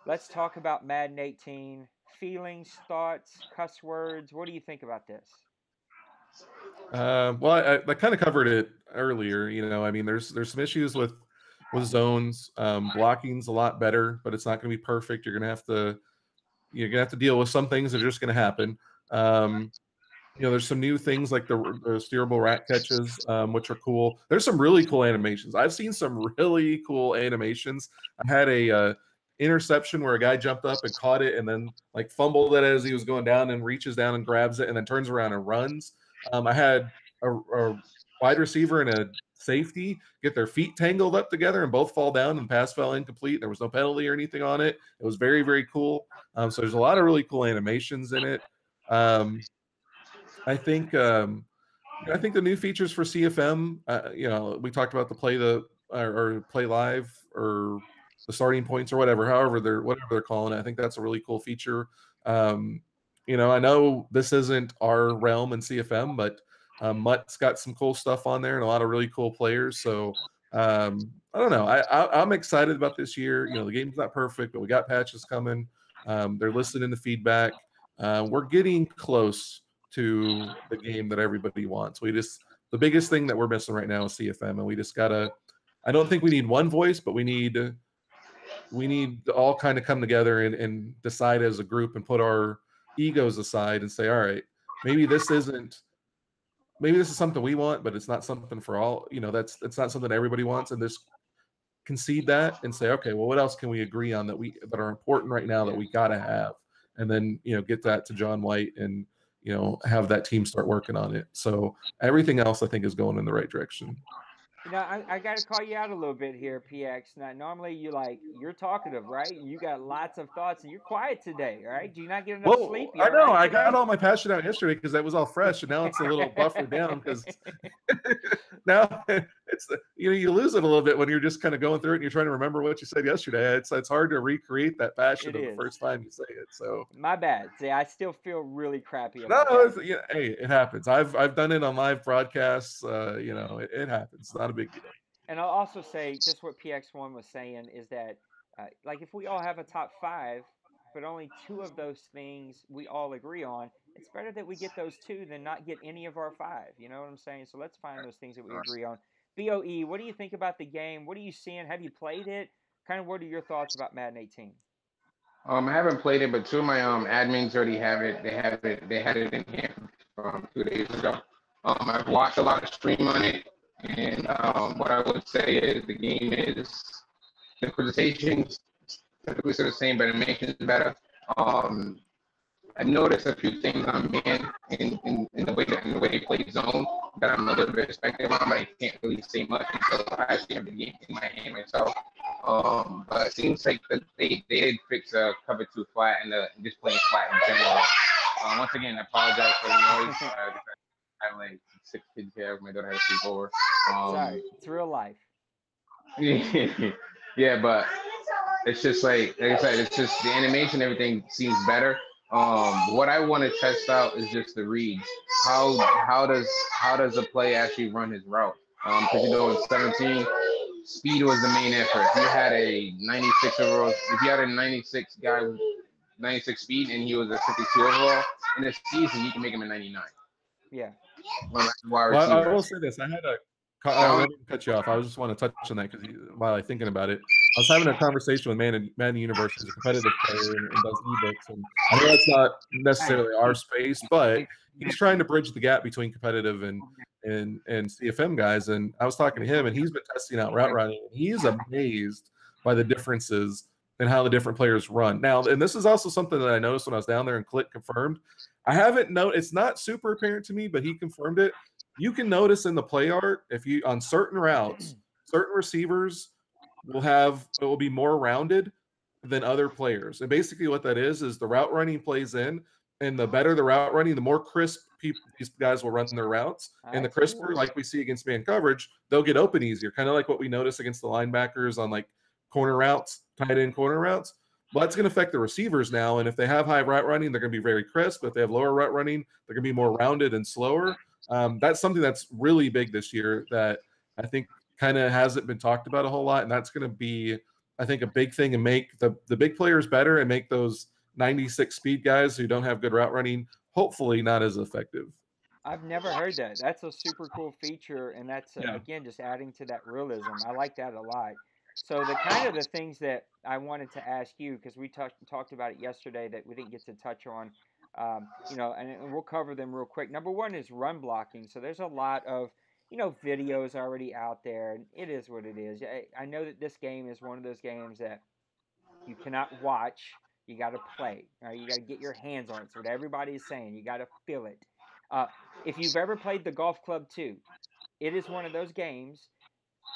Let's talk about Madden 18. Feelings, thoughts, cuss words. What do you think about this? Well, I kind of covered it earlier. I mean, there's some issues with zones. Blocking's a lot better, but it's not going to be perfect. You're gonna have to deal with some things that are just going to happen. There's some new things like the steerable rat catches, which are cool. There's some really cool animations. I've seen some really cool animations. I had a interception where a guy jumped up and caught it and then like fumbled it as he was going down and reaches down and grabs it and then turns around and runs. I had a wide receiver and a safety get their feet tangled up together and both fall down and pass fell incomplete. There was no penalty or anything on it. It was very, very cool. So there's a lot of really cool animations in it. I think the new features for CFM, we talked about the play live or the starting points or whatever they're calling it. I think that's a really cool feature. I know this isn't our realm in CFM, but Mutt's got some cool stuff on there and a lot of really cool players. So I don't know. I'm excited about this year. The game's not perfect, but we got patches coming. They're listening to feedback. We're getting close to the game that everybody wants. The biggest thing that we're missing right now is CFM, and we just gotta. I don't think we need one voice, but we need to all kind of come together and decide as a group and put our egos aside and say, all right, maybe this is something we want, but it's not something for all. It's not something everybody wants, and just concede that and say, okay, well, what else can we agree on that are important right now that we gotta have, and then get that to John White and have that team start working on it. So everything else I think is going in the right direction. I got to call you out a little bit here, PX. Now, normally you're talkative, right? You got lots of thoughts, and you're quiet today, right? Do you not get enough sleep? I know. I got all my passion out yesterday because that was all fresh, and now it's a little buffered down because now it's you lose it a little bit when you're just kind of going through it and you're trying to remember what you said yesterday. It's hard to recreate that passion of the first time you say it. So my bad. See, I still feel really crappy about that. Hey, it happens. I've done it on live broadcasts. It happens. It's not a big deal. And I'll also say just what PX1 was saying is that Like if we all have a top 5, but only 2 of those things we all agree on, it's better that we get those 2 than not get any of our 5. You know what I'm saying? So let's find those things that we agree on. BOE, what do you think about the game? What are you seeing? Have you played it? Kind of what are your thoughts about Madden 18? I haven't played it, but two of my admins already have it. They have it. They had it in here 2 days ago. I've watched a lot of stream on it, and what I would say is the game is the presentation's typically still the same, but animation is better. I noticed a few things on man in the way they play zone that I'm a little bit respective on, but I can't really say much until I actually have the game in my hand myself. But it seems like they did fix cover 2 flat and just playing flat in general. Once again, I apologize for the noise. I have like 6 kids here. My daughter has 3 over. Sorry, it's real life. Yeah, but it's just like I said, it's just the animation, everything seems better. What I want to test out is just the reads. How does a play actually run his route? Because in 17, speed was the main effort. If you had a 96 overall, if you had a 96 guy with 96 speed and he was a 52 overall in a season, you can make him a 99. Yeah. Well, I will say this. I had a. I didn't cut you off. I just want to touch on that because while I'm thinking about it, I was having a conversation with Madden Universe, who's a competitive player and does ebooks, and I know that's not necessarily our space, but he's trying to bridge the gap between competitive and CFM guys. And I was talking to him, and he's been testing out route running, and he's amazed by the differences in how the different players run. Now, and this is also something that I noticed when I was down there and Click confirmed. I haven't it's not super apparent to me, but he confirmed it. You can notice in the play art, if you on certain routes, certain receivers it will be more rounded than other players. And basically what that is the route running plays in, and the better the route running, the more crisp these guys will run their routes. And the crisper, like we see against man coverage, they'll get open easier, kind of like what we notice against the linebackers on like corner routes, tight end corner routes. Well, that's going to affect the receivers now. And if they have high route running, they're going to be very crisp. If they have lower route running, they're going to be more rounded and slower. That's something that's really big this year that I think kind of hasn't been talked about a whole lot. And that's going to be, I think, a big thing and make the big players better and make those 96 speed guys who don't have good route running, hopefully not as effective. I've never heard that. That's a super cool feature. And that's, again, just adding to that realism. I like that a lot. So the things that I wanted to ask you, because we talked about it yesterday that we didn't get to touch on, and we'll cover them real quick. Number one is run blocking. So there's a lot of, videos already out there, and it is what it is. I know that this game is one of those games that you cannot watch. You got to play. Right? You got to get your hands on it. So what everybody is saying, you got to feel it. If you've ever played the Golf Club 2, it is one of those games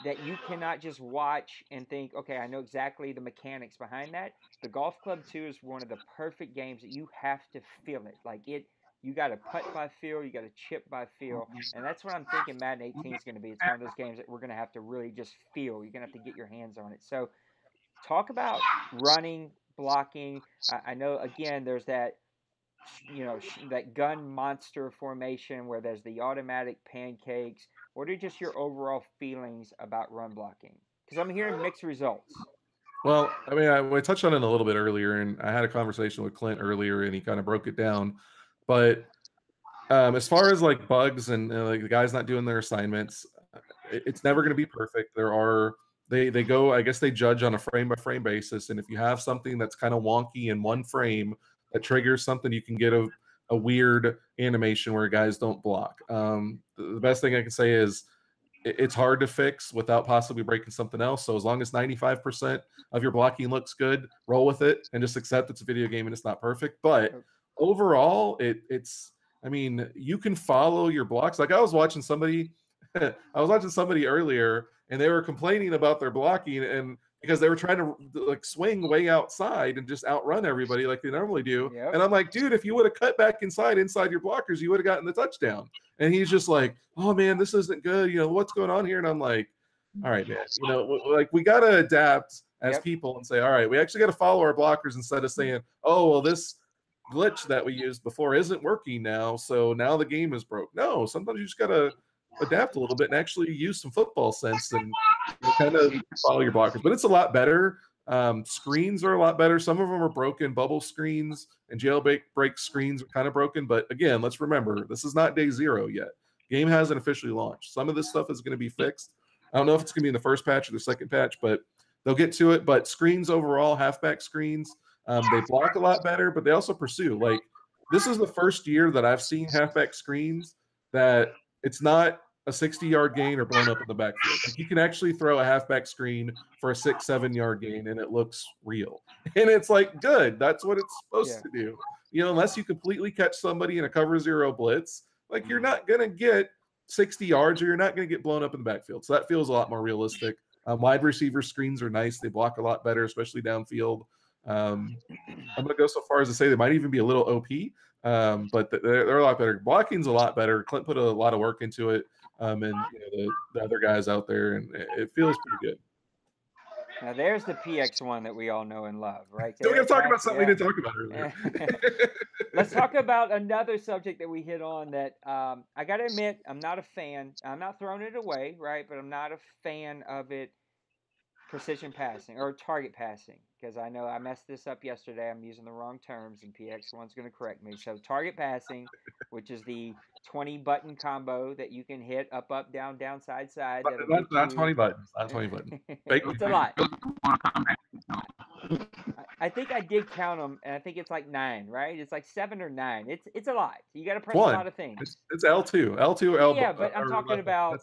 that you cannot just watch and think, okay, I know exactly the mechanics behind that. The Golf Club 2 is one of the perfect games that you have to feel it. You got to putt by feel, you got to chip by feel, and that's what I'm thinking Madden 18 is going to be. It's one of those games that we're going to have to really just feel. You're going to have to get your hands on it. So talk about running, blocking. I know, again, there's that, that gun monster formation where there's the automatic pancakes. What are just your overall feelings about run blocking? Because I'm hearing mixed results. Well, I mean, we touched on it a little bit earlier, and I had a conversation with Clint earlier, and he kind of broke it down. But as far as like bugs and like the guys not doing their assignments, it's never going to be perfect. They go, I guess they judge on a frame by frame basis, and if you have something that's kind of wonky in one frame that triggers something, you can get a weird animation where guys don't block. The best thing I can say is it's hard to fix without possibly breaking something else. So as long as 95% of your blocking looks good, roll with it and just accept it's a video game and it's not perfect. But overall, it's I mean, you can follow your blocks. Like I was watching somebody earlier, and they were complaining about their blocking, and because they were trying to like swing way outside and just outrun everybody like they normally do. Yep. And I'm like, dude, if you would have cut back inside your blockers, you would have gotten the touchdown. And he's just like, oh man, this isn't good. What's going on here? And I'm like, all right, man, like we got to adapt as people and say, all right, we actually got to follow our blockers instead of saying, oh, well, this glitch that we used before isn't working now, so now the game is broke. No, sometimes you just got to adapt a little bit and actually use some football sense and kind of follow your blockers. But it's a lot better. Screens are a lot better. Some of them are broken. Bubble screens and jailbreak screens are kind of broken. But again, let's remember, this is not day 0 yet. Game hasn't officially launched. Some of this stuff is going to be fixed. I don't know if it's going to be in the first patch or the second patch, but they'll get to it. But screens overall, halfback screens, they block a lot better, but they also pursue. Like, this is the first year that I've seen halfback screens that it's not a 60-yard gain or blown up in the backfield. Like, you can actually throw a halfback screen for a 6-7 yard gain and it looks real. And it's like, good. That's what it's supposed to do. You know, unless you completely catch somebody in a cover 0 blitz, like, you're not going to get 60 yards or you're not going to get blown up in the backfield. So that feels a lot more realistic. Wide receiver screens are nice. They block a lot better, especially downfield. I'm going to go so far as to say they might even be a little OP, but they're a lot better. Blocking's a lot better. Clint put a lot of work into it, and you know, the other guys out there, and it feels pretty good. Now, there's the PX1 that we all know and love, right? So we're going to talk about something we didn't talk about earlier. Let's talk about another subject that we hit on that I got to admit, I'm not a fan. I'm not throwing it away, right? But I'm not a fan of it, precision passing or target passing, because I know I messed this up yesterday. I'm using the wrong terms, and PX1's going to correct me. So target passing, which is the 20 button combo that you can hit up, down, down, side, side. That's not 20 buttons. Not 20 buttons. It's a lot. I think I did count them, and I think it's like 9, right? It's like 7 or 9. It's a lot. You got to press a lot of things. It's L2, L2 or L. Yeah, but I'm talking about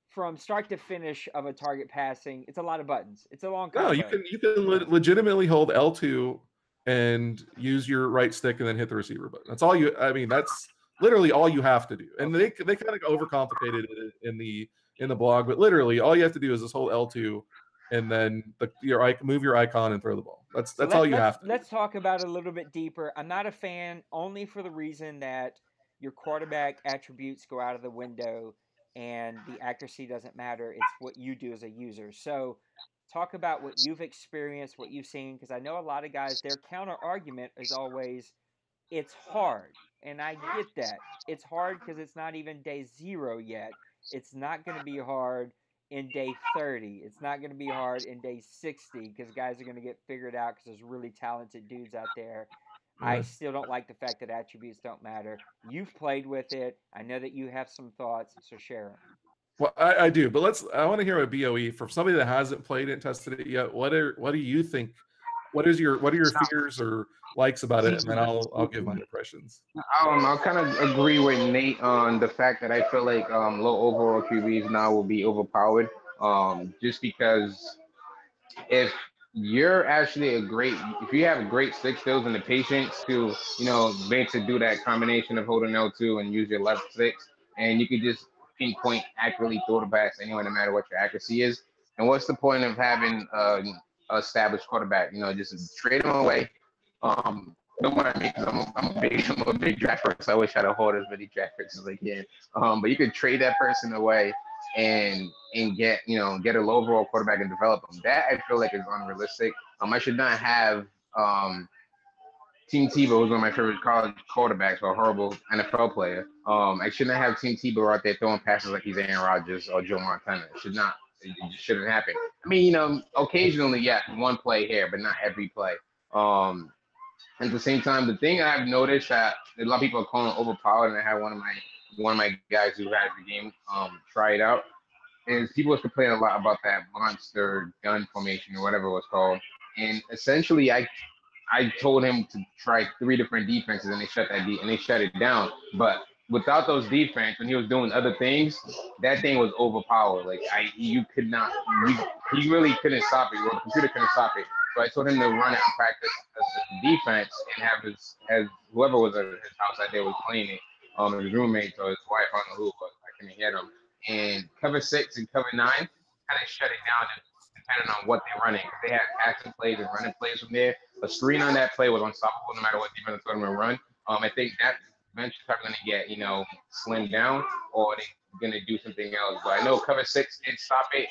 from start to finish of a target passing. It's a lot of buttons. It's a long combo. No, you can legitimately hold L2 and use your right stick and then hit the receiver button. That's all you. I mean, that's literally all you have to do. And they kind of overcomplicated it in the blog, but literally all you have to do is just hold L2 and then move your icon and throw the ball. That's all you have to do. Let's talk about it a little bit deeper. I'm not a fan only for the reason that your quarterback attributes go out of the window and the accuracy doesn't matter. It's what you do as a user. So talk about what you've experienced, what you've seen, because I know a lot of guys, their counter argument is always, it's hard. And I get that. It's hard because it's not even day 0 yet. It's not going to be hard in day 30. It's not going to be hard in day 60 because guys are going to get figured out because there's really talented dudes out there. I still don't like the fact that attributes don't matter. You've played with it. I know that you have some thoughts, so share them. Well, I do, but I want to hear a BOE from somebody that hasn't played it and tested it yet. What do you think? What are your fears or likes about it? And then I'll give my impressions. I'll kind of agree with Nate on the fact that I feel like low overall QBs now will be overpowered. Just because if you're actually if you have great stick skills and the patience to, be able to do that combination of holding L2 and use your left sticks, and you could just pinpoint accurately throw the pass anywhere, no matter what your accuracy is. And what's the point of having an established quarterback? Just trade him away. Don't mind me because I'm a big draft pick, so I wish I had hold as many draft picks as I can. But you could trade that person away and get a low overall quarterback and develop them. That I feel like is unrealistic. I should not have Team Tebow, who's one of my favorite college quarterbacks, or a horrible NFL player. I shouldn't have Team Tebow out there throwing passes like he's Aaron Rodgers or Joe Montana. It just shouldn't happen. I mean, occasionally, yeah, one play here, but not every play. At the same time, the thing I've noticed that a lot of people are calling overpowered, and I had one of my guys who has the game try it out, is people was complaining a lot about that monster gun formation or whatever it was called. And essentially, I told him to try 3 different defenses, and they shut it down. But without those defense, when he was doing other things, that thing was overpowered. Like you could not, he really couldn't stop it. Or the computer couldn't stop it. So I told him to run it and practice as defense and have whoever was at his house that day was playing it, his roommate or his wife, I don't know who it was, I couldn't hear them. And cover 6 and cover 9 kind of shut it down depending on what they're running. They had passing plays and running plays from there. A screen on that play was unstoppable no matter what defense told them to run. I think that eventually probably going to get, slimmed down, or they're going to do something else. But I know cover 6 did stop it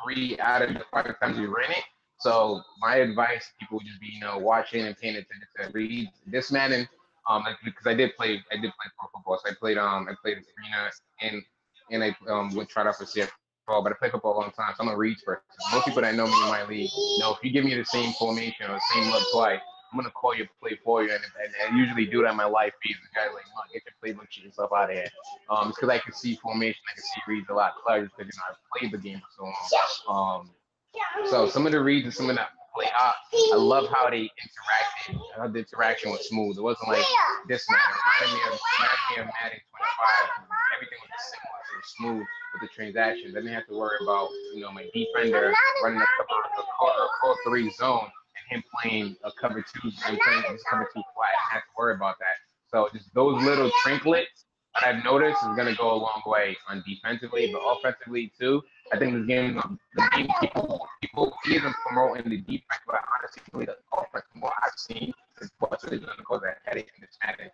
3 out of the 5 times we ran it. So my advice to people would just be, watching and paying attention to reads. This Madden, because I did play pro football. So I played arena and I tried out for CFM football, but I play football a long time, so I'm a reads person. Most people that know me in my league know if you give me the same formation or the same look play, I'm gonna call you play for you, and I usually do that in my life feeds. The guy's like, "Come on, get your playbook, shit yourself out of here." It's because I can see formation, I can see reads a lot clearer because I've played the game for so long. So some of the reads and some of that play, I love how they interacted. How the interaction was smooth. It wasn't like this man. It reminded me of Madden 25. Everything was seamless. It was smooth with the transactions. I didn't have to worry about my defender running a cover 3 zone and him playing a cover 2 and playing his cover 2 flat. I didn't have to worry about that. So just those little trinkets that I've noticed is going to go a long way on defensively, but offensively too. I think this game, people even promoting the defense, but honestly, the offense, from what I've seen, is what's really going to cause that headache in this Madden.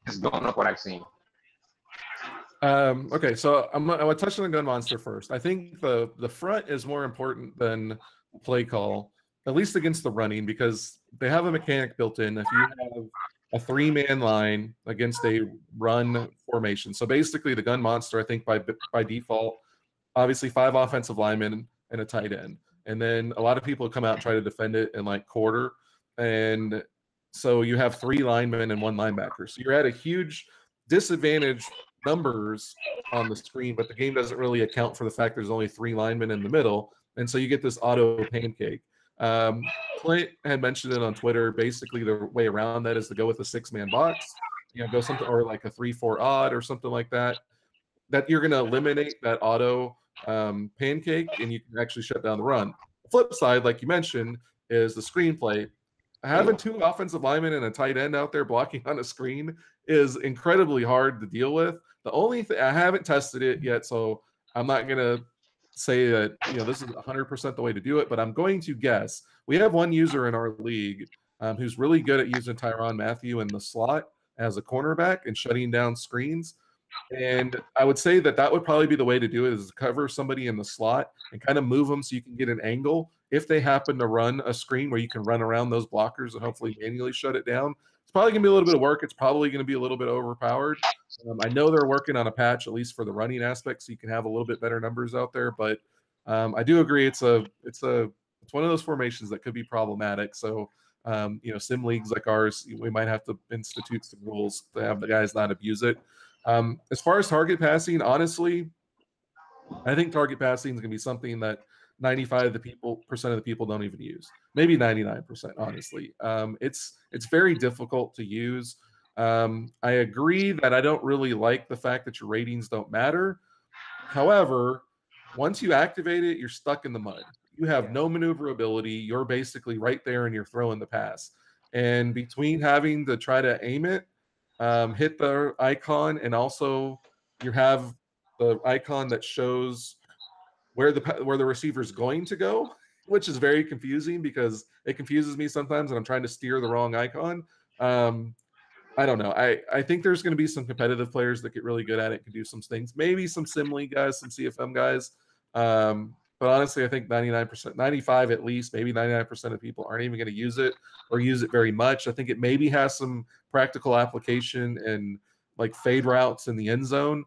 Just going up what I've seen. Okay, so I'm gonna touch on the gun monster first. I think the front is more important than play call, at least against the running, because they have a mechanic built in. If you have a 3-man line against a run formation, so basically the gun monster, I think by default, obviously 5 offensive linemen and a tight end, and then a lot of people come out and try to defend it in like quarter, and so you have 3 linemen and 1 linebacker. So you're at a huge disadvantage numbers on the screen, but the game doesn't really account for the fact there's only 3 linemen in the middle, and so you get this auto pancake. Clint had mentioned it on Twitter. Basically, the way around that is to go with a 6-man box, go something or like a 3-4 odd or something like that. That you're going to eliminate that auto pancake, and you can actually shut down the run. The flip side, like you mentioned, is the screenplay. Having 2 offensive linemen and a tight end out there blocking on a screen is incredibly hard to deal with. The only thing, I haven't tested it yet, so I'm not going to say that this is 100% the way to do it, but I'm going to guess. We have one user in our league who's really good at using Tyrann Mathieu in the slot as a cornerback and shutting down screens. And I would say that would probably be the way to do it, is cover somebody in the slot and kind of move them so you can get an angle. If they happen to run a screen where you can run around those blockers and hopefully manually shut it down, it's probably going to be a little bit of work. It's probably going to be a little bit overpowered. I know they're working on a patch, at least for the running aspect, so you can have a little bit better numbers out there. But I do agree it's one of those formations that could be problematic. So sim leagues like ours, we might have to institute some rules to have the guys not abuse it. As far as target passing, honestly, I think target passing is going to be something that 95% of the people don't even use. Maybe 99%, honestly. It's very difficult to use. I agree that I don't really like the fact that your ratings don't matter. However, once you activate it, you're stuck in the mud. You have no maneuverability. You're basically right there and you're throwing the pass. And between having to try to aim it, hit the icon, and also you have the icon that shows where the receiver is going to go, which is very confusing because it confuses me sometimes and I'm trying to steer the wrong icon. I don't know. I think there's going to be some competitive players that get really good at it, can do some things. Maybe some sim league guys, some CFM guys. But honestly, I think 99%, 95 at least, maybe 99% of people aren't even going to use it or use it very much. I think it maybe has some practical application and like fade routes in the end zone.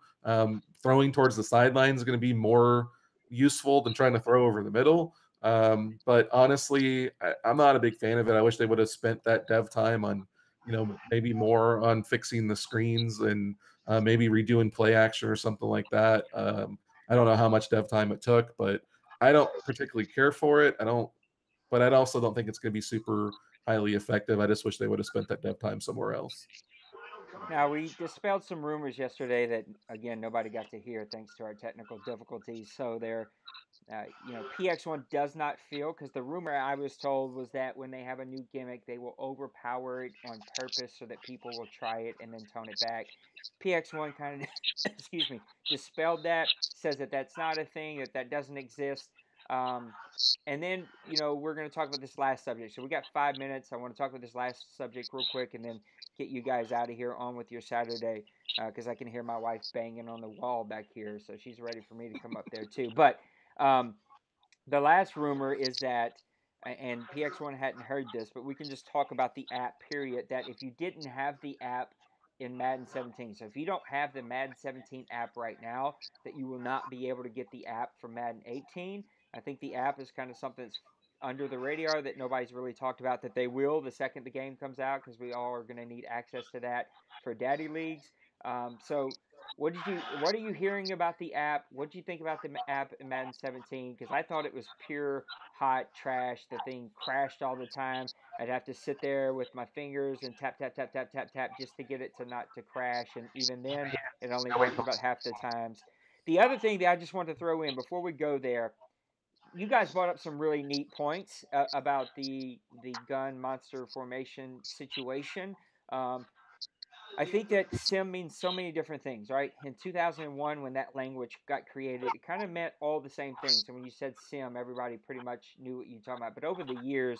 Throwing towards the sideline is going to be more useful than trying to throw over the middle. But honestly, I'm not a big fan of it. I wish they would have spent that dev time on, maybe more on fixing the screens and maybe redoing play action or something like that. I don't know how much dev time it took, but I don't particularly care for it. But I also don't think it's going to be super highly effective. I just wish they would have spent that dev time somewhere else. Now, we dispelled some rumors yesterday that, again, nobody got to hear thanks to our technical difficulties. So PX1 does not feel, because the rumor I was told was that when they have a new gimmick, they will overpower it on purpose so that people will try it and then tone it back. PX1 kind of, excuse me, dispelled that, says that that's not a thing, that doesn't exist. And then, we're going to talk about this last subject. So we got 5 minutes. I want to talk about this last subject real quick and then get you guys out of here on with your Saturday, because I can hear my wife banging on the wall back here. So she's ready for me to come up there too. But the last rumor is that, and PX1 hadn't heard this, but we can just talk about the app, period, that if you didn't have the app in Madden 17. So if you don't have the Madden 17 app right now, that you will not be able to get the app for Madden 18. I think the app is kind of something that's under the radar that nobody's really talked about, that they will the second the game comes out, because we all are going to need access to that for Daddy Leagues. So what are you hearing about the app? What do you think about the app in Madden 17? Because I thought it was pure hot trash. The thing crashed all the time. I'd have to sit there with my fingers and tap tap tap tap tap tap just to get it to not to crash, and even then it only worked about half the times. The other thing that I just want to throw in before we go there, you guys brought up some really neat points about the gun monster formation situation. Um, I think that sim means so many different things, right? In 2001, when that language got created, it kind of meant all the same things. And when you said sim, everybody pretty much knew what you were talking about. But over the years,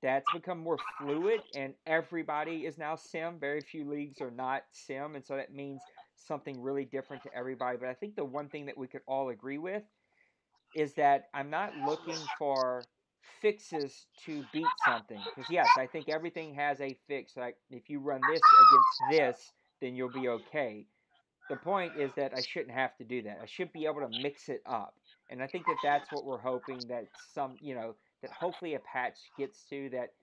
that's become more fluid, and everybody is now sim. Very few leagues are not sim, and so that means something really different to everybody. But I think the one thing that we could all agree with is that I'm not looking for fixes to beat something. Because, yes, I think everything has a fix. Like, if you run this against this, then you'll be okay. The point is that I shouldn't have to do that. I should be able to mix it up. And I think that that's what we're hoping, that that hopefully a patch gets to, that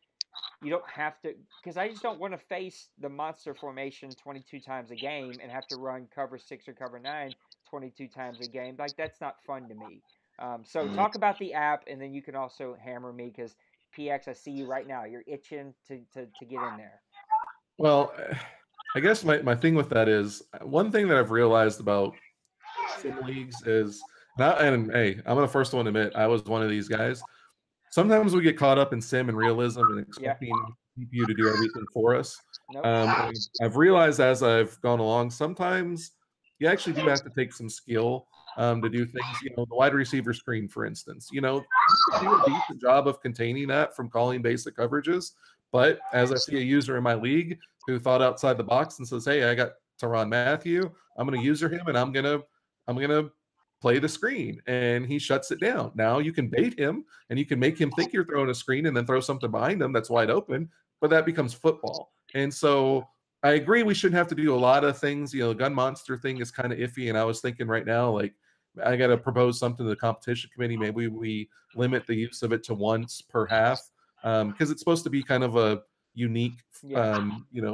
you don't have to, because I just don't want to face the monster formation 22 times a game and have to run cover 6 or cover 9 22 times a game. Like, that's not fun to me. So talk about the app, and then you can also hammer me, because PX, I see you right now. You're itching to get in there. Well, I guess my thing with that is, one thing that I've realized about sim leagues is, and hey, I'm the first one to admit I was one of these guys. Sometimes we get caught up in sim and realism and Yeah. expecting CPU to do everything for us. Nope. I've realized as I've gone along, sometimes you actually do have to take some skill to do things. The wide receiver screen, for instance. You can do a decent job of containing that from calling basic coverages. But as I see a user in my league who thought outside the box and says, "Hey, I got Tyrann Mathieu. I'm going to user him, and I'm gonna play the screen," and he shuts it down. Now you can bait him and you can make him think you're throwing a screen and then throw something behind him that's wide open, but that becomes football. And so I agree we shouldn't have to do a lot of things. The gun monster thing is kind of iffy, and I was thinking right now, like, I got to propose something to the competition committee. Maybe we limit the use of it to once per half, because it's supposed to be kind of a unique,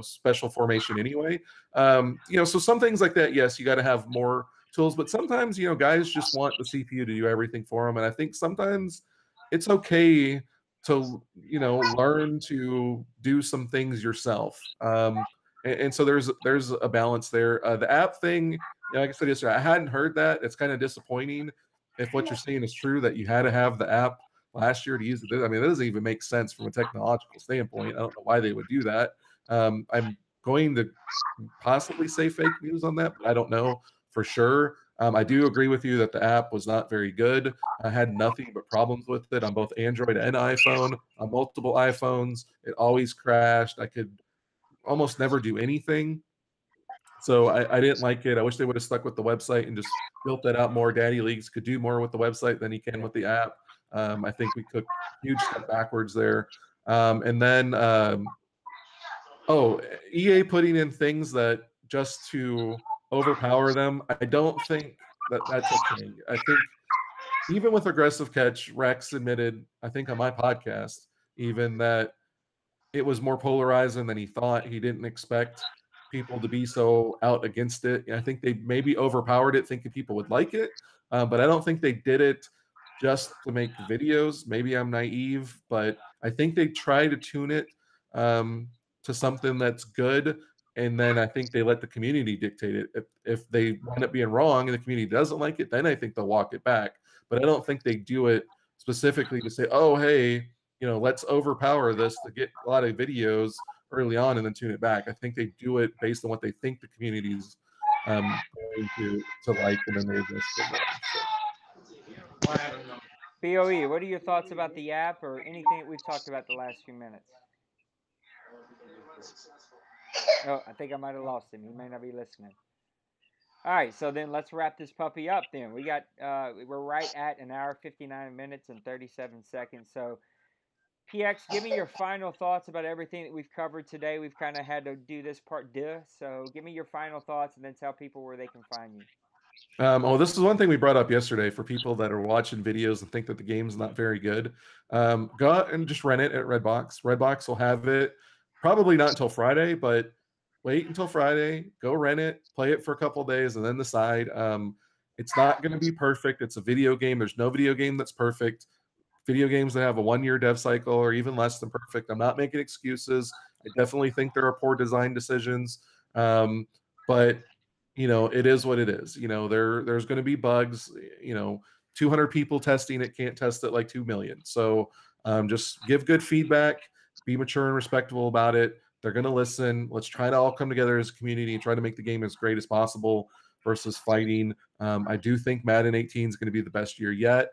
special formation anyway. So some things like that, yes, you got to have more tools, but sometimes guys just want the CPU to do everything for them, and I think sometimes it's okay to learn to do some things yourself. And so there's a balance there. The app thing, like I said yesterday, I hadn't heard that. It's kind of disappointing if what you're saying is true, that you had to have the app last year to use it. I mean, it doesn't even make sense from a technological standpoint. I don't know why they would do that. I'm going to possibly say fake news on that, but I don't know for sure. I do agree with you that the app was not very good. I had nothing but problems with it on both Android and iPhone, on multiple iPhones. It always crashed. I could almost never do anything. So I didn't like it. I wish they would have stuck with the website and just built that out more. Daddy Leagues could do more with the website than he can with the app. I think we took a huge step backwards there. And then, EA putting in things that just to overpower them, I don't think that's okay. I think even with aggressive catch, Rex admitted, I think on my podcast, even, that it was more polarizing than he thought. He didn't expect people to be so out against it. I think they maybe overpowered it, thinking people would like it, but I don't think they did it just to make videos. Maybe I'm naive, but I think they try to tune it to something that's good, and then I think they let the community dictate it. If they wind up being wrong and the community doesn't like it, then I think they'll walk it back. But I don't think they do it specifically to say, "Oh, hey, let's overpower this to get a lot of videos early on and then tune it back." I think they do it based on what they think the community's going to like, and then they adjust from there. BOE, what are your thoughts about the app or anything that we've talked about the last few minutes? Oh, I think I might have lost him. He may not be listening. All right, so then let's wrap this puppy up. Then we're right at an hour, 59 minutes, and 37 seconds. So PX, give me your final thoughts about everything that we've covered today. We've kind of had to do this part deux, so give me your final thoughts and then tell people where they can find you. This is one thing we brought up yesterday for people that are watching videos and think that the game's not very good. Go out and just rent it at Redbox. Redbox will have it probably not until Friday, but wait until Friday, go rent it, play it for a couple of days, and then decide. It's not going to be perfect. It's a video game. There's no video game that's perfect. Video games that have a 1-year dev cycle or even less than perfect. I'm not making excuses. I definitely think there are poor design decisions. But it is what it is. There's going to be bugs. 200 people testing it can't test it like 2 million. So just give good feedback, be mature and respectable about it. They're going to listen. Let's try to all come together as a community and try to make the game as great as possible versus fighting. I do think Madden 18 is going to be the best year yet.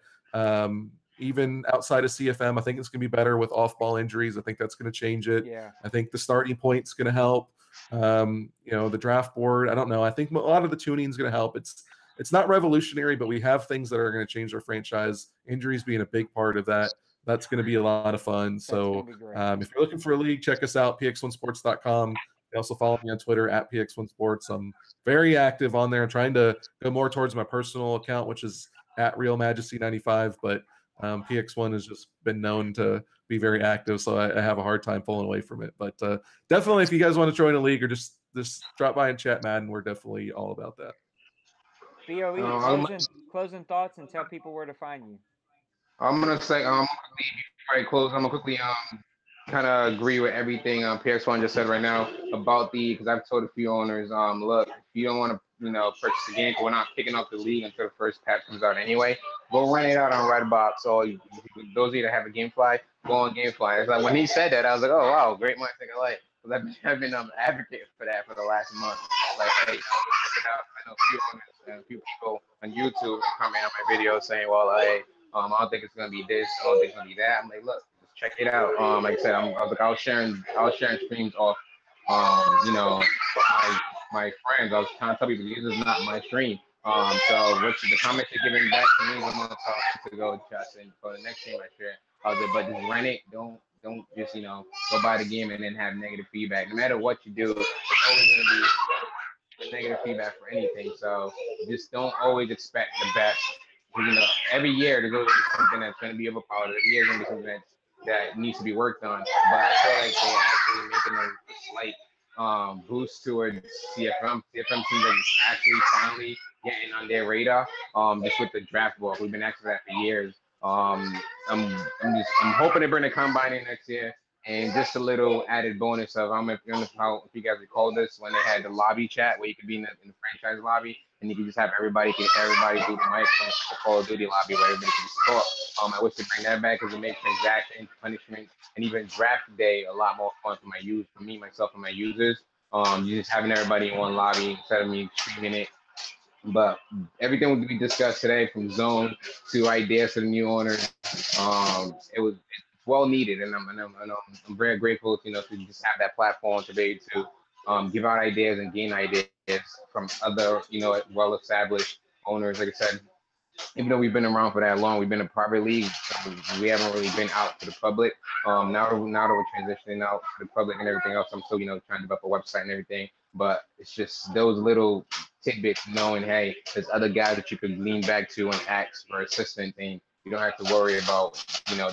Even outside of CFM, I think it's going to be better with off-ball injuries. I think that's going to change it. Yeah. I think the starting point's going to help. The draft board, I don't know. I think a lot of the tuning is going to help. It's not revolutionary, but we have things that are going to change our franchise. Injuries being a big part of that. That's going to be a lot of fun. So if you're looking for a league, check us out, px1sports.com. You also follow me on Twitter at px1sports. I'm very active on there. I'm trying to go more towards my personal account, which is at Real Majesty 95, but PX1 has just been known to be very active, so I have a hard time pulling away from it. But definitely, if you guys want to join a league or just drop by and chat Madden, we're definitely all about that. BOE, closing thoughts and tell people where to find you. I'm gonna say before I close, I'm gonna quickly kind of agree with everything PX1 just said right now about because I've told a few owners, look, if you don't want to purchase the game, we're not kicking off the league until the first patch comes out anyway. Go rent it out on Redbox. So those of you that have a GameFly, go on GameFly. It's like when he said that, I was like, oh wow, great minds think alike. Because I've been advocating for that for the last month. Like, hey, check it out. I know a few owners and a few people on YouTube comment on my videos saying, well, hey, I don't think it's gonna be this. I don't think it's gonna be that. I'm like, look, just check it out. Like I said, I was sharing streams off, my friends. I was trying to tell people this is not my stream. So the comments you're giving back to me, I'm gonna tell to go just and for the next stream I share. I was like, but just rent it. Don't just go buy the game and then have negative feedback. No matter what you do, it's always gonna be negative feedback for anything. So just don't always expect the best. Every year there's always something that's going to be overpowered. Every year there's going to be something that needs to be worked on. But I feel like they're actually making a slight boost towards CFM. CFM seems like it's actually finally getting on their radar. Just with the draft board, we've been asking that for years. I'm hoping to bring the combine in next year. And just a little added bonus of if you guys recall this when they had the lobby chat where you could be in the franchise lobby and you could just have everybody through the mic from the Call of Duty lobby where everybody can just talk. I wish to bring that back because it makes transaction, punishment, and even draft day a lot more fun for me, myself, and my users. You just having everybody in one lobby instead of me streaming it. But everything we discussed today, from zone to ideas for the new owners, it's well needed, and I'm very grateful, to just have that platform to be able to give out ideas and gain ideas from other, well-established owners. Like I said, even though we've been around for that long, we've been a private league. We haven't really been out to the public. Now that we're transitioning out to the public and everything else, I'm still, trying to develop a website and everything. But it's just those little tidbits, knowing, hey, there's other guys that you could lean back to and ask for assistance, and you don't have to worry about, them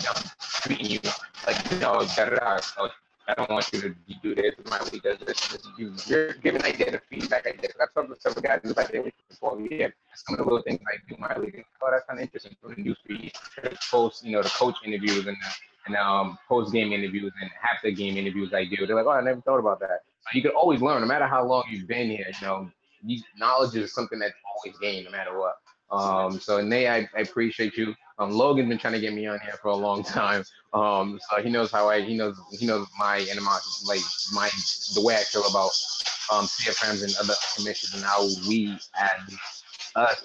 treating you like, I don't want you to do this. My league does this. You're giving ideas and feedback. I've talked to several guys like that before. Yeah, some of the little things I do in my league. Oh, that's kind of interesting. For the news feed, post, the coach interviews and post game interviews and after game interviews I do. They're like, oh, I never thought about that. So you can always learn, no matter how long you've been here. Knowledge is something that's always gained, no matter what. So Nay, I appreciate you. Logan's been trying to get me on here for a long time. So he knows he knows my animosity, like the way I feel about CFMs and other commissions and how we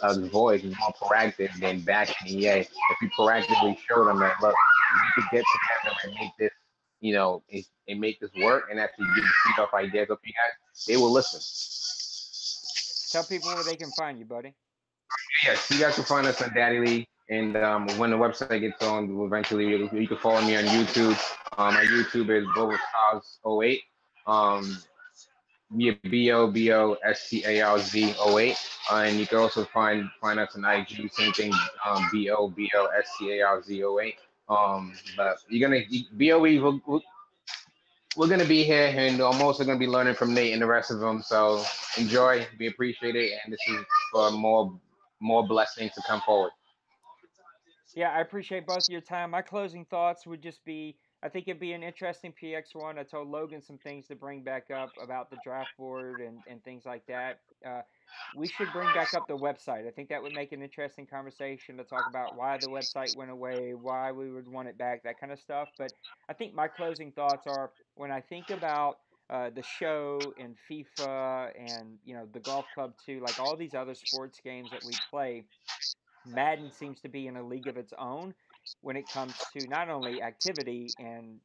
as voice is more proactive than back in EA. If we proactively show them that, look, we could get together and make this, and make this work and actually get feed off ideas of you guys, they will listen. Tell people where they can find you, buddy. Yes, you guys can find us on Daddy League. And when the website gets on, eventually you can follow me on YouTube. My YouTube is Boboscars08. Um, BOBOSCARZ08. And you can also find us on IG, same thing, BOBOSCARZ08. But we're gonna be here, and I'm also gonna be learning from Nate and the rest of them. So enjoy, we appreciate it, and this is for more blessings to come forward. Yeah, I appreciate both of your time. My closing thoughts would just be I think it'd be an interesting PX1. I told Logan some things to bring back up about the draft board and things like that. We should bring back up the website. I think that would make an interesting conversation to talk about why the website went away, why we would want it back, that kind of stuff. But I think my closing thoughts are when I think about the show and FIFA and the golf club too, like all these other sports games that we play. Madden seems to be in a league of its own when it comes to not only activity and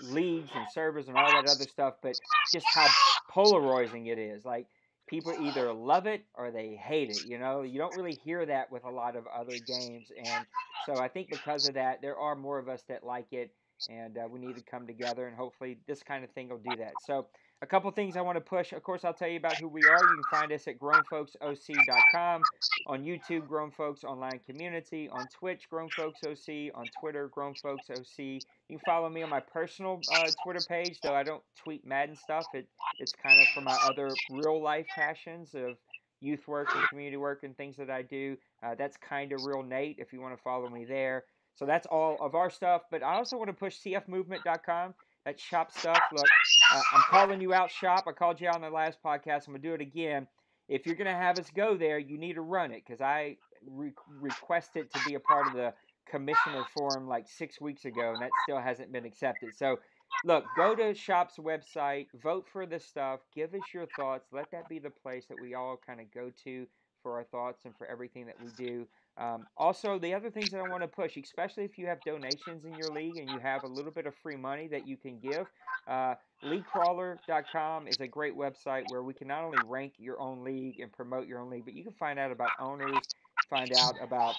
leagues and servers and all that other stuff, but just how polarizing it is. Like people either love it or they hate it. You don't really hear that with a lot of other games, and so I think because of that, there are more of us that like it, and we need to come together, and hopefully this kind of thing will do that. So a couple things I want to push. Of course, I'll tell you about who we are. You can find us at grownfolksoc.com, on YouTube, Grown Folks Online Community, on Twitch, Grown Folks OC, on Twitter, Grown Folks OC. You can follow me on my personal Twitter page, though I don't tweet Madden stuff. It's kind of for my other real life passions of youth work and community work and things that I do. That's kind of real Nate if you want to follow me there. So that's all of our stuff. But I also want to push cfmovement.com. That's shop stuff. Look, I'm calling you out, shop. I called you out on the last podcast. I'm going to do it again. If you're going to have us go there, you need to run it because I requested to be a part of the commissioner forum like 6 weeks ago, and that still hasn't been accepted. So, look, go to Shop's website, vote for this stuff, give us your thoughts. Let that be the place that we all kind of go to for our thoughts and for everything that we do. Also, the other things that I want to push, especially if you have donations in your league and you have a little bit of free money that you can give, leaguecrawler.com is a great website where we can not only rank your own league and promote your own league, but you can find out about owners, find out about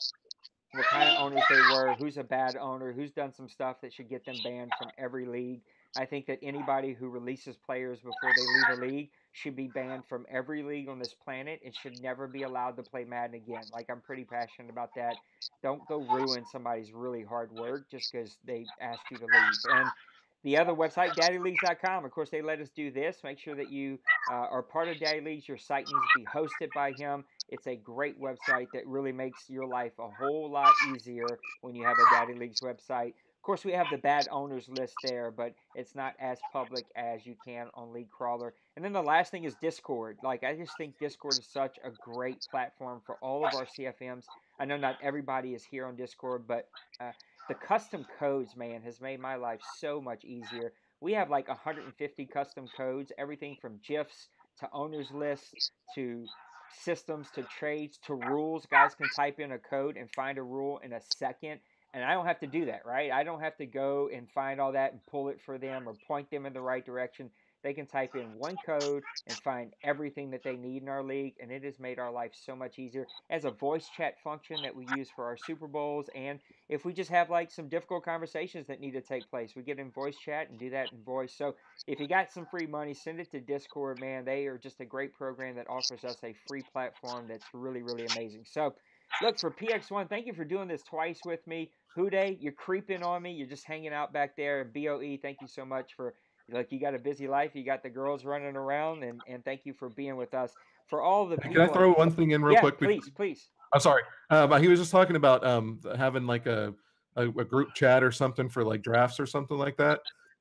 what kind of owners they were, who's a bad owner, who's done some stuff that should get them banned from every league. I think that anybody who releases players before they leave a league should be banned from every league on this planet and should never be allowed to play Madden again. Like, I'm pretty passionate about that. Don't go ruin somebody's really hard work just because they asked you to leave. And the other website, DaddyLeagues.com. Of course, they let us do this. Make sure that you are part of Daddy Leagues. Your site needs to be hosted by him. It's a great website that really makes your life a whole lot easier when you have a Daddy Leagues website. Of course, we have the bad owners list there, but it's not as public as you can on League Crawler. And then the last thing is Discord. Like, I just think Discord is such a great platform for all of our CFMs. I know not everybody is here on Discord, but the custom codes, man, has made my life so much easier. We have like 150 custom codes, everything from GIFs to owners lists to systems to trades to rules. Guys can type in a code and find a rule in a second. And I don't have to do that, right? I don't have to go and find all that and pull it for them or point them in the right direction. They can type in one code and find everything that they need in our league, and it has made our life so much easier. As a voice chat function that we use for our Super Bowls, and if we just have like some difficult conversations that need to take place, we get in voice chat and do that in voice. So if you got some free money, send it to Discord, man. They are just a great program that offers us a free platform that's really, really amazing. So look, for PX1, thank you for doing this twice with me. Hude, you're creeping on me. You're just hanging out back there. And BOE, thank you so much for, like, you got a busy life. You got the girls running around, and thank you for being with us. For all the people. Can I throw one thing in real quick? Please. I'm sorry. He was just talking about having like a group chat or something for like drafts or something like that.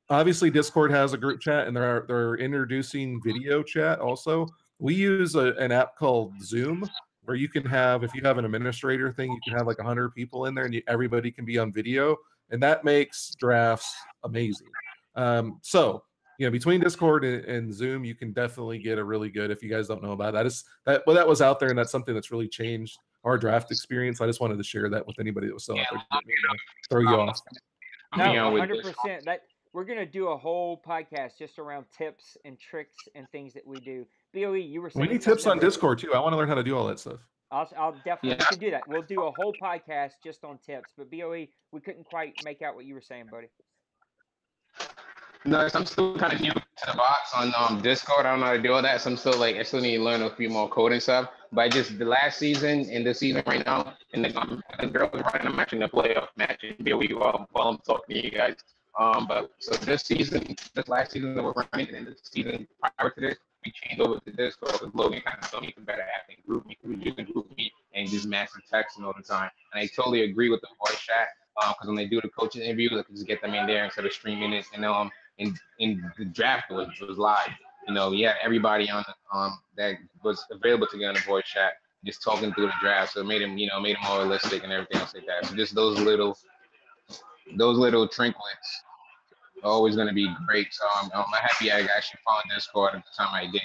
Obviously, Discord has a group chat, and they're introducing video chat also. We use an app called Zoom, where you can have, if you have an administrator thing, you can have like 100 people in there, and everybody can be on video, and that makes drafts amazing. So between Discord and Zoom, you can definitely get a really good. If you guys don't know about that was out there, and that's something that's really changed our draft experience. I just wanted to share that with anybody that was still out there. Throw you off. No, 100%. That we're gonna do a whole podcast just around tips and tricks and things that we do. BOE, you were saying we need tips on Discord too. I want to learn how to do all that stuff. I'll definitely, we Yeah. can do that. We'll do a whole podcast just on tips. But BOE, we couldn't quite make out what you were saying, buddy. No, I'm still kind of new to the box on Discord. I don't know how to do all that, so I still need to learn a few more coding stuff. But I just the last season and this season right now, and the girls are running. I'm actually in a playoff match in BOE while I'm talking to you guys. But so this last season that we're running, and the season prior to this, we changed over to Discord because Logan kind of told me to better app and group me, you can group me and just massive texting all the time. And I totally agree with the voice chat because when they do the coaching interviews, I can just get them in there instead of streaming it. And in the draft was live. Yeah, everybody on that was available to get on the voice chat, just talking through the draft. So it made him more realistic and everything else like that. So just those little trinkets are always going to be great. So I'm happy I actually found Discord at the time I did.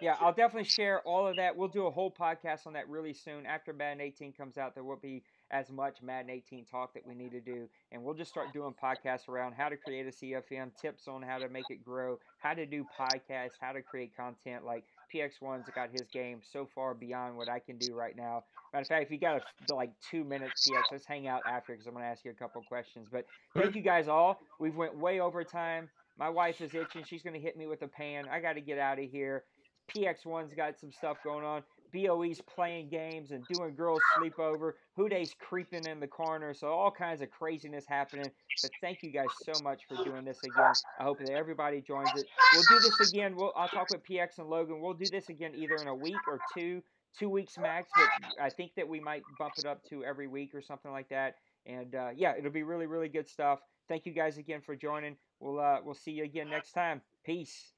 Yeah, I'll definitely share all of that. We'll do a whole podcast on that really soon. After Madden 18 comes out, there won't be as much Madden 18 talk that we need to do. And we'll just start doing podcasts around how to create a CFM, tips on how to make it grow, how to do podcasts, how to create content. Like PX1's got his game so far beyond what I can do right now. Matter of fact, if you got like 2 minutes, PX, let's hang out after because I'm going to ask you a couple questions. But thank you guys all. We've went way over time. My wife is itching. She's going to hit me with a pan. I got to get out of here. PX1's got some stuff going on. BOE's playing games and doing girls sleepover. Huday's creeping in the corner. So all kinds of craziness happening. But thank you guys so much for doing this again. I hope that everybody joins it. We'll do this again. I'll talk with PX and Logan. We'll do this again either in a week or 2 weeks max. But I think that we might bump it up to every week or something like that. And yeah, it'll be really, really good stuff. Thank you guys again for joining. We'll see you again next time. Peace.